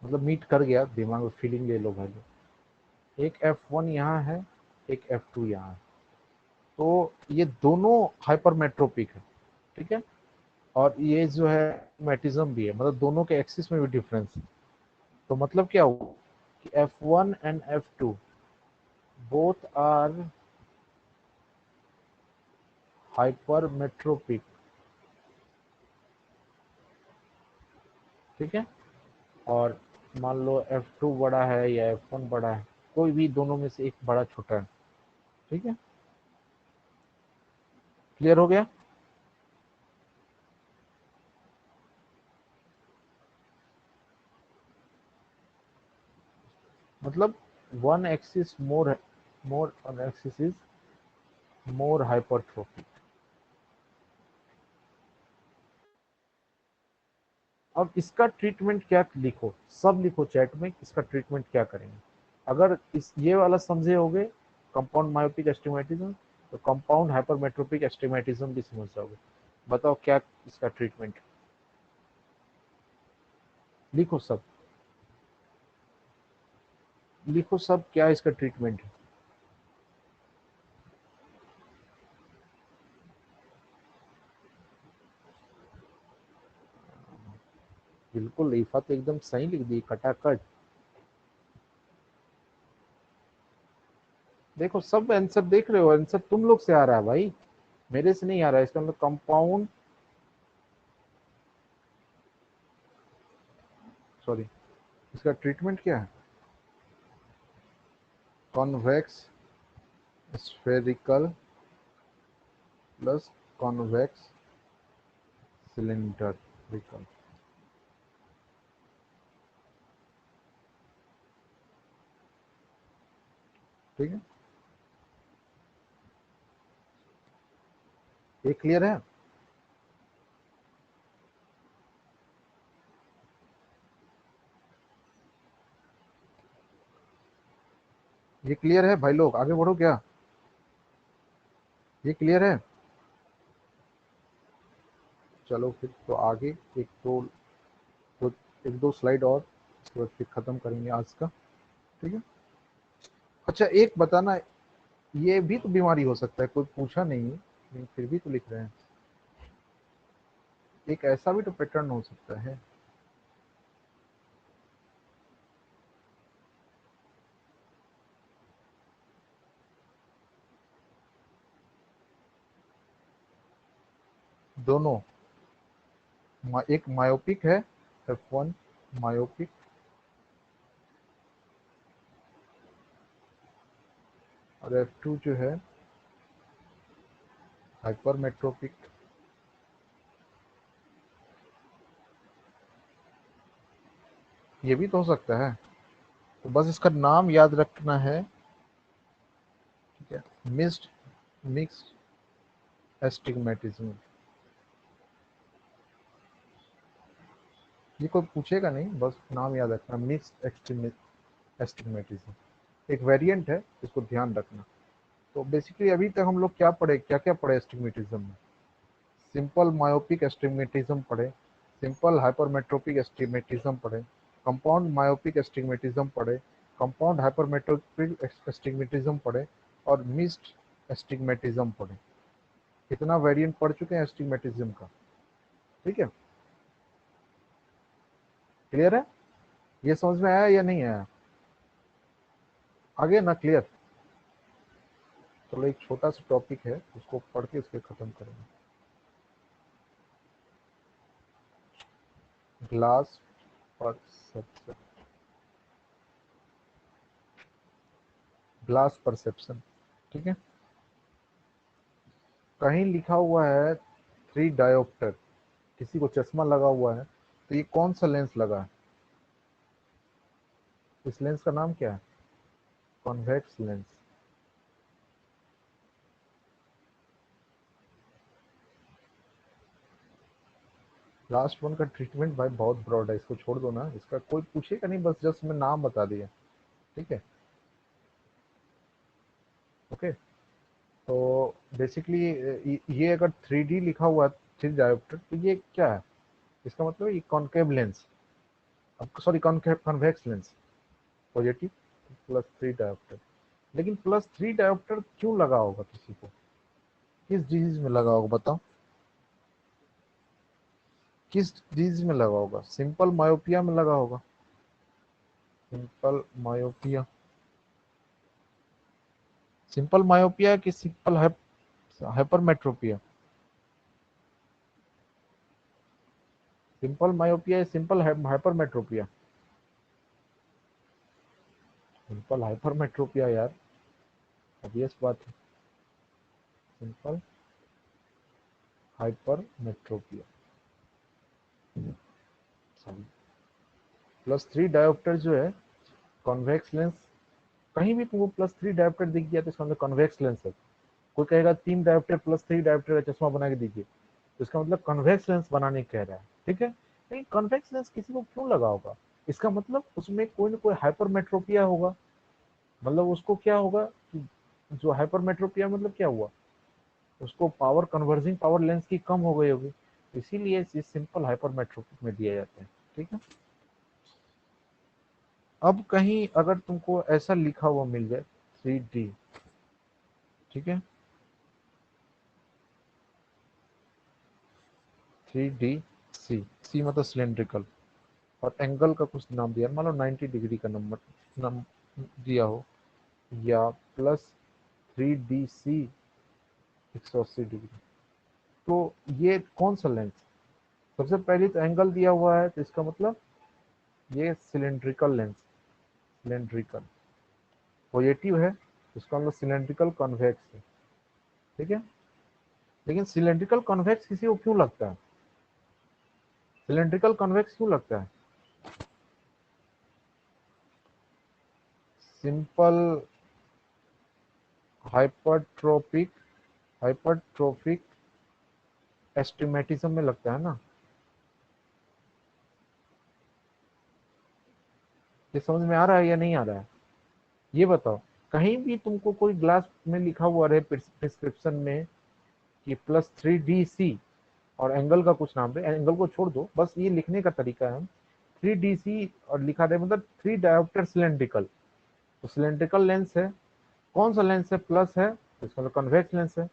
मतलब मीट कर गया, दिमाग में फीलिंग ले लो भाई लोग। एक F1 यहाँ है, एक F2 यहाँ है। तो ये दोनों हाइपरमेट्रोपिक है, ठीक है। और ये जो है मेटिज्म भी है, मतलब दोनों के एक्सिस में भी डिफरेंस है। तो मतलब क्या हुआ कि F1 and F2 both are hypermetropic, ठीक है। और मान लो F2 बड़ा है या F1 बड़ा है, कोई भी दोनों में से एक बड़ा छोटा है, ठीक है। क्लियर हो गया? मतलब one axis more one axis is more hypertrophy. अब इसका ट्रीटमेंट क्या, लिखो, सब लिखो चैट में, इसका ट्रीटमेंट क्या करेंगे। अगर इस ये वाला समझे होगे, कंपाउंड मायोपिक एस्टिग्मेटिज्म, तो कंपाउंड हाइपरमेट्रोपिक एस्टिग्मेटिज्म भी समझ जाओगे। बताओ क्या इसका ट्रीटमेंट, लिखो सब, लिखो सब, क्या इसका ट्रीटमेंट है। बिल्कुल, ईफा तो एकदम सही लिख दी, खटाखट। देखो सब आंसर देख रहे हो, आंसर तुम लोग से आ रहा है भाई, मेरे से नहीं आ रहा है। इसका मतलब कंपाउंड, सॉरी, इसका ट्रीटमेंट क्या है, convex spherical plus convex cylindrical, ठीक है। ये क्लियर है? ये क्लियर है भाई लोग, आगे बढ़ो क्या, ये क्लियर है? चलो फिर तो आगे, एक दो, दो एक दो स्लाइड और, उसके बाद फिर खत्म करेंगे आज का, ठीक है। अच्छा एक बताना, ये भी तो बीमारी हो सकता है, कोई पूछा नहीं लेकिन फिर भी तो लिख रहे हैं, एक ऐसा भी तो पैटर्न हो सकता है। दोनों, एक मायोपिक है F1 मायोपिक, और F2 जो है हाइपरमेट्रोपिक। ये भी तो हो सकता है, तो बस इसका नाम याद रखना है, ठीक है, मिक्स्ड एस्टिग्मेटिज्म। ये कोई पूछेगा नहीं, बस नाम याद रखना, मिक्स्ड एस्टिग्मेटिज्म एक वेरिएंट है, इसको ध्यान रखना। तो बेसिकली अभी तक हम लोग क्या पढ़े, क्या क्या पढ़े एस्टिग्मेटिज्म में? सिंपल मायोपिक एस्टिग्मेटिज्म पढ़े, सिंपल हाइपरमेट्रोपिक एस्टिग्मेटिज्म पढ़े, कंपाउंड मायोपिक एस्टिग्मेटिज्म पढ़े, कंपाउंड हाइपरमेट्रोपिक एस्टिग्मेटिज्म पढ़े, और मिक्स्ड एस्टिग्मेटिज्म पढ़े। कितना वेरिएंट पढ़ चुके हैं एस्टिग्मेटिज्म का, ठीक है, क्लियर है? ये समझ में आया या नहीं आया? आगे ना क्लियर? चलो एक छोटा सा टॉपिक है, उसको पढ़ के इसके खत्म करेंगे। ग्लास परसेप्शन, ग्लास परसेप्शन, ठीक है। कहीं लिखा हुआ है 3 डायोप्टर, किसी को चश्मा लगा हुआ है, तो ये कौन सा लेंस लगा है? इस लेंस का नाम क्या है? Convex lens. लास्ट वन का ट्रीटमेंट भाई बहुत ब्रॉड है, इसको छोड़ दो ना, इसका कोई पूछेगा नहीं, बस जस्ट मैं नाम बता दिया, ठीक है, ओके। तो बेसिकली ये अगर 3D लिखा हुआ है 3 डायोप्टर, तो ये क्या है? इसका मतलब ये concave lens, sorry concave convex lens, positive +3 dioptre. लेकिन +3 डायोप्टर क्यों लगा होगा किसी को? किस डिजीज में लगा होगा बताओ? किस डिजीज में लगा होगा? सिंपल मायोपिया में लगा होगा, सिंपल मायोपिया। सिंपल मायोपिया कि सिंपल हाइपरमेट्रोपिया? सिंपल मायोपिया या सिंपल हाइपरमेट्रोपिया? सिंपल हाइपरमेट्रोपिया यार, ऑब्वियस बात है, सिंपल हाइपरमेट्रोपिया। +3 डायोप्टर जो है कॉन्वेक्स लेंस, कहीं भी तुमको +3 डायोप्टर दिख गया तो इसका मतलब कॉन्वेक्स लेंस है। कोई कहेगा 3 डायोप्टर +3 डायोप्टर का चश्मा बना के दीजिए, तो इसका मतलब कॉन्वेक्स लेंस बनाने कह रहा है, ठीक है। लेकिन कॉन्वेक्स लेंस किसी को क्यों लगा होगा? इसका मतलब उसमें कोई ना कोई हाइपरमेट्रोपिया होगा, मतलब उसको क्या होगा कि जो हाइपरमेट्रोपिया मतलब क्या हुआ, उसको पावर कन्वर्जिंग पावर लेंस की कम हो गई होगी, इसीलिए इस सिंपल हाइपरमेट्रोपिक में दिया जाता है, ठीक है। अब कहीं अगर तुमको ऐसा लिखा हुआ मिल जाए 3D, ठीक है, 3DC, सी मतलब सिलेंड्रिकल, और एंगल का कुछ नाम दिया, मान लो 90 डिग्री का नंबर नम दिया हो, या +3DC 180 डिग्री, तो ये कौन सा लेंस? सबसे पहले तो एंगल दिया हुआ है, तो इसका मतलब ये सिलेंड्रिकल लेंस, सिलेंड्रिकल पॉजिटिव है, इसका मतलब सिलेंड्रिकल कॉन्वेक्स है, ठीक है। लेकिन सिलेंड्रिकल कॉन्वेक्स किसी को क्यों लगता है? सिलेंड्रिकल कॉन्वेक्स क्यों लगता है? सिंपल हाइपरट्रोपिक हाइपरट्रोफिक एस्टिमेटिज्म में लगता है ना। ये समझ में आ रहा है या नहीं आ रहा है? ये बताओ, कहीं भी तुमको कोई ग्लास में लिखा हुआ रहे प्रिस्क्रिप्शन में कि +3DC और एंगल का कुछ नाम रहे, एंगल को छोड़ दो, बस ये लिखने का तरीका है, 3DC और लिखा रहे मतलब 3 डायोप्टर सिलेंड्रिकल, तो सिलेंड्रिकल लेंस है, कौन सा लेंस है? प्लस है, तो इसका मतलब कॉन्वेक्स लेंस है।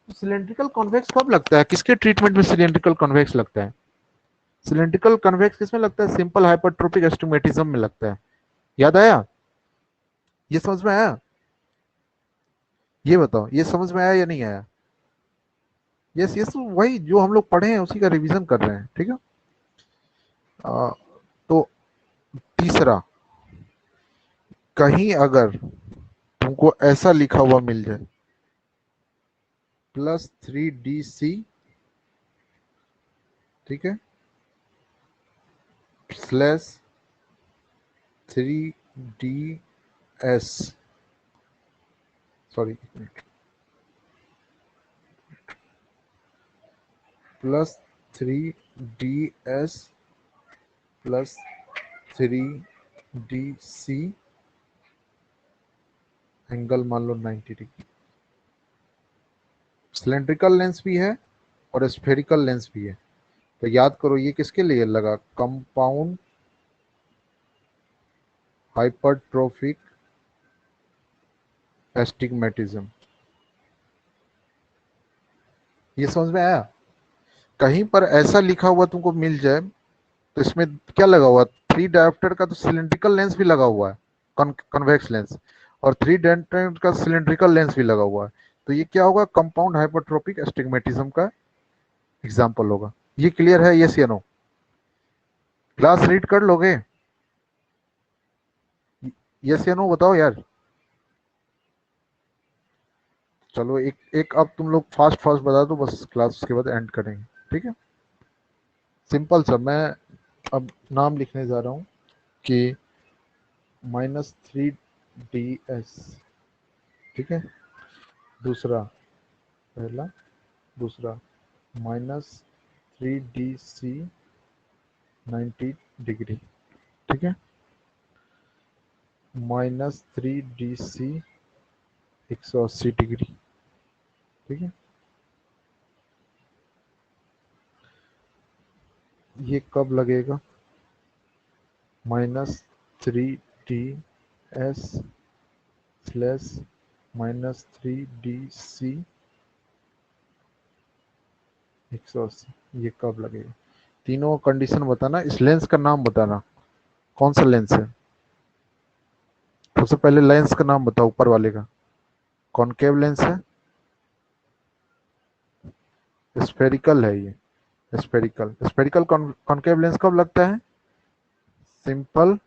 तो सिलेंड्रिकल कॉन्वेक्स कब लगता है, किसके ट्रीटमेंट में सिलेंड्रिकल कॉन्वेक्स लगता है? सिलेंड्रिकल कॉन्वेक्स किसमें लगता है? सिंपल हाइपरट्रोपिक एस्टिग्मेटिज्म में लगता है। याद आया? ये समझ में आया? ये बताओ, ये समझ में आया या नहीं आया? यस यस, वही जो हम लोग पढ़े हैं उसी का रिवीजन कर रहे हैं, ठीक है। तो तीसरा, कहीं अगर तुमको ऐसा लिखा हुआ मिल जाए +3DC, ठीक है, /3DS, sorry +3DS +3DC, angle मान लो 90 डिग्री। सिलेंड्रिकल लेंस भी है और स्फेरिकल लेंस भी है। तो याद करो ये किसके लिए लगा, कंपाउंड हाइपरट्रोफिक एस्टिग्मेटिज्म। ये समझ में आया? कहीं पर ऐसा लिखा हुआ तुमको मिल जाए, तो इसमें क्या लगा हुआ, 3 डायोप्टर का तो सिलेंड्रिकल लेंस भी लगा हुआ है, कन्वेक्स लेंस, और 3 डायोप्टर का सिलेंड्रिकल लेंस भी लगा हुआ है। तो ये क्या होगा, कंपाउंड हाइपरट्रोपिक एस्टिग्मेटिज्म का एग्जाम्पल होगा। ये क्लियर है, यस या नो? क्लास रीड कर लोगे? यस या नो बताओ यार। चलो एक एक अब तुम लोग फास्ट फास्ट बता दो, बस क्लास के बाद एंड करेंगे, ठीक है। सिंपल सा, मैं अब नाम लिखने जा रहा हूँ कि -3DS, ठीक है। दूसरा, पहला, दूसरा -3DC 90 डिग्री, ठीक है, -3DC 180 डिग्री, ठीक है। ये कब लगेगा, -3DS -3DC 180, ये कब लगेगा? तीनों कंडीशन बताना, इस लेंस का नाम बताना, कौन सा लेंस है। सबसे पहले लेंस का नाम बताओ, ऊपर वाले का। कॉनकेव लेंस है, स्फेरिकल है ये, स्फेरिकल। स्फेरिकल कॉनकेव लेंस कब लगता है, सिंपल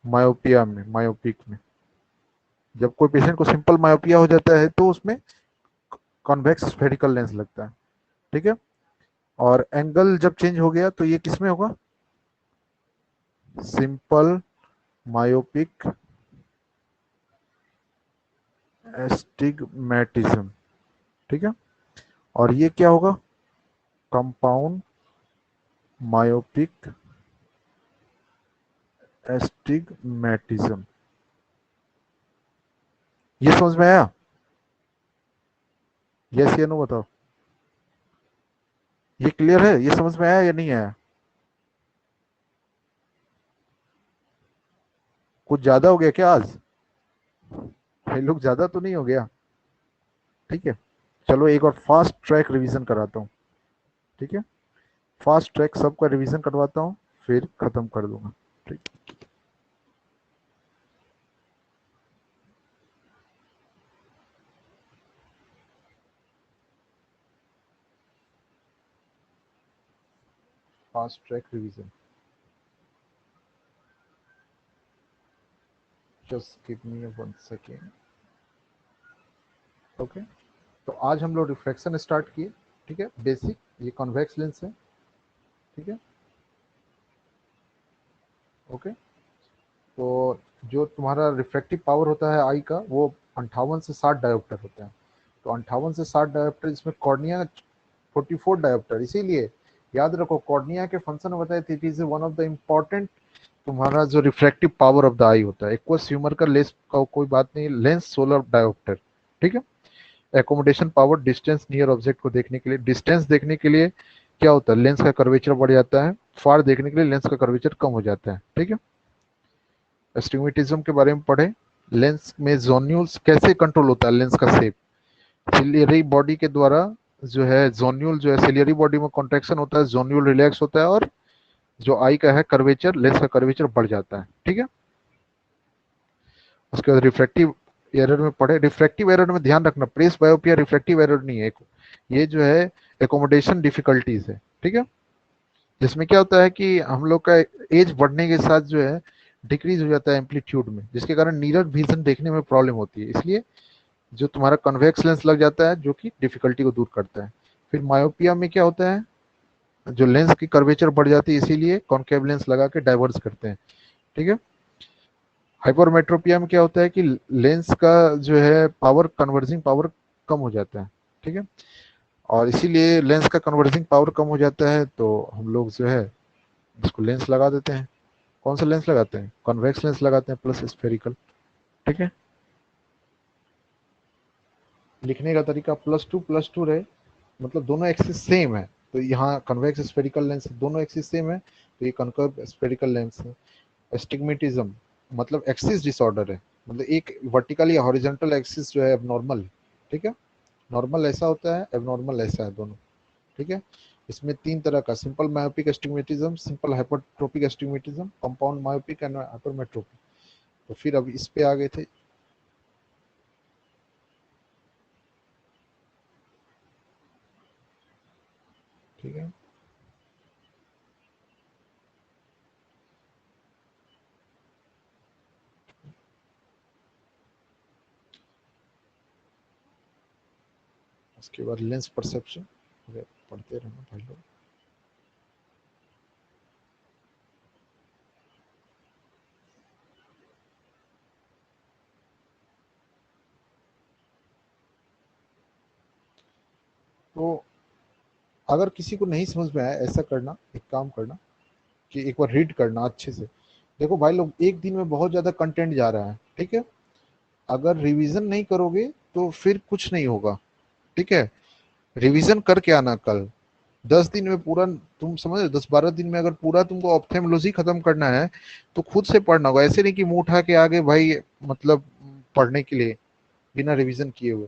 मायोपिया में, मायोपिक में। जब कोई पेशेंट को सिंपल मायोपिया हो जाता है तो उसमें कॉन्वेक्स स्फेरिकल लेंस लगता है, ठीक है। और एंगल जब चेंज हो गया तो ये किसमें होगा, सिंपल मायोपिक एस्टिग्मेटिज्म, ठीक है। और ये क्या होगा, कंपाउंड मायोपिक एस्टिग्मेटिज्म। ये समझ में आया, यस या नो बताओ। ये क्लियर है, ये समझ में आया या नहीं आया? कुछ ज्यादा हो गया क्या आज, ये लोग ज्यादा तो नहीं हो गया? ठीक है, चलो एक और फास्ट ट्रैक रिवीजन कराता हूँ, ठीक है। फास्ट ट्रैक सबका रिवीजन करवाता हूँ, फिर खत्म कर दूंगा, ठीक। Fast track revision, just give me 1 second, okay. तो आज हम लोग रिफ्लेक्शन स्टार्ट किए, ठीक है, बेसिक, ये कॉन्वेक्स लेंस है, ठीक है, ओके। तो जो तुम्हारा रिफ्रैक्टिव पावर होता है आई का, वो 58 से 60 डायोप्टर होता है। तो 58 से 60 डायोप्टर, इसमें कॉर्निया 44 डायोप्टर। इसीलिए याद रखो, कॉर्निया के फंक्शन बताए थे, it is one of the important, तुम्हारा जो रिफ्रैक्टिव पावर ऑफ द आई होता है। एक्वस ह्यूमर का लेंस का कोई बात नहीं, लेंस 16 डायोप्टर, ठीक है। Accommodation power, distance near object को देखने के लिए, डिस्टेंस देखने के लिए क्या होता है, लेंस का कर्वेचर बढ़ जाता है, फार देखने के लिए लेंस का कर्वेचर कम हो जाता है, ठीक है। एस्टिग्मेटिज्म के बारे में पढ़े, लेंस में जोन्यूल्स कैसे कंट्रोल होता है, लेंस का शेप, सिलियरी बॉडी के द्वारा जो है, जोन्यूल जो है सिलियरी बॉडी में कॉन्ट्रेक्शन होता है, जोन्यूल रिलैक्स होता है, और जो आई का है कर्वेचर, लेंस का कर्वेचर बढ़ जाता है, ठीक है। उसके बाद रिफ्रैक्टिव एरर में पढ़े, रिफ्रैक्टिव एरर में ध्यान रखना, प्रेस बायोपिया रिफ्रैक्टिव एरर नहीं है, ये जो है एकोमोडेशन डिफिकल्टीज है, ठीक है। जिसमें क्या होता है कि हम लोग का एज बढ़ने के साथ जो है डिक्रीज हो जाता है एम्पलीट्यूड में, जिसके कारण नीरर विजन देखने में प्रॉब्लम होती है, इसलिए जो तुम्हारा कन्वेक्स लेंस लग जाता है जो कि डिफिकल्टी को दूर करता है। फिर मायोपिया में क्या होता है, जो लेंस की कर्वेचर बढ़ जाती है, इसीलिए कॉन्केव लेंस लगा के डाइवर्स करते हैं, ठीक है। हाइपरमेट्रोपिया में क्या होता है कि लेंस का जो है पावर, कन्वर्जिंग पावर कम हो जाता है, ठीक है। और इसीलिए लेंस का कन्वर्जिंग पावर कम हो जाता है तो हम लोग जो है इसको लेंस लगा देते हैं। कौन सा लेंस लगाते हैं, कॉन्वेक्स लेंस लगाते हैं प्लस स्फेरिकल, ठीक है। लिखने का तरीका प्लस टू रहे, मतलब दोनों एक्सिस सेम है, तो यहाँ कन्वेक्स स्फेरिकल लेंस दोनों एक्सिस सेम है, तो ये कनकर्व स्फेरिकल लेंस है। एस्टिग्मेटिज्म मतलब एक्सिस डिसऑर्डर है, मतलब एक वर्टिकल या हॉरिजॉन्टल एक्सिस जो है एबनॉर्मल है, ठीक है। नॉर्मल ऐसा होता है, एबनॉर्मल ऐसा है, दोनों, ठीक है। इसमें तीन तरह का, simple myopic astigmatism, simple hypermetropic astigmatism, compound myopic and hypermetropic. तो फिर अब इस पे आ गए थे। ठीक है, उसके बाद लेंस परसेप्शन, पढ़ते रहना भाई लोग। तो अगर किसी को नहीं समझ में आया, ऐसा करना, एक काम करना कि एक बार रीड करना अच्छे से। देखो भाई लोग, एक दिन में बहुत ज्यादा कंटेंट जा रहा है, ठीक है। अगर रिवीजन नहीं करोगे तो फिर कुछ नहीं होगा, ठीक है। रिवीजन करके आना कल, 10 दिन में पूरा, तुम समझ रहे हो, 10-12 दिन में अगर पूरा तुमको ऑप्थेमोलॉजी खत्म करना है तो खुद से पढ़ना होगा, ऐसे नहीं कि मुंह उठा के आगे भाई, मतलब पढ़ने के लिए बिना रिवीजन किए हुए।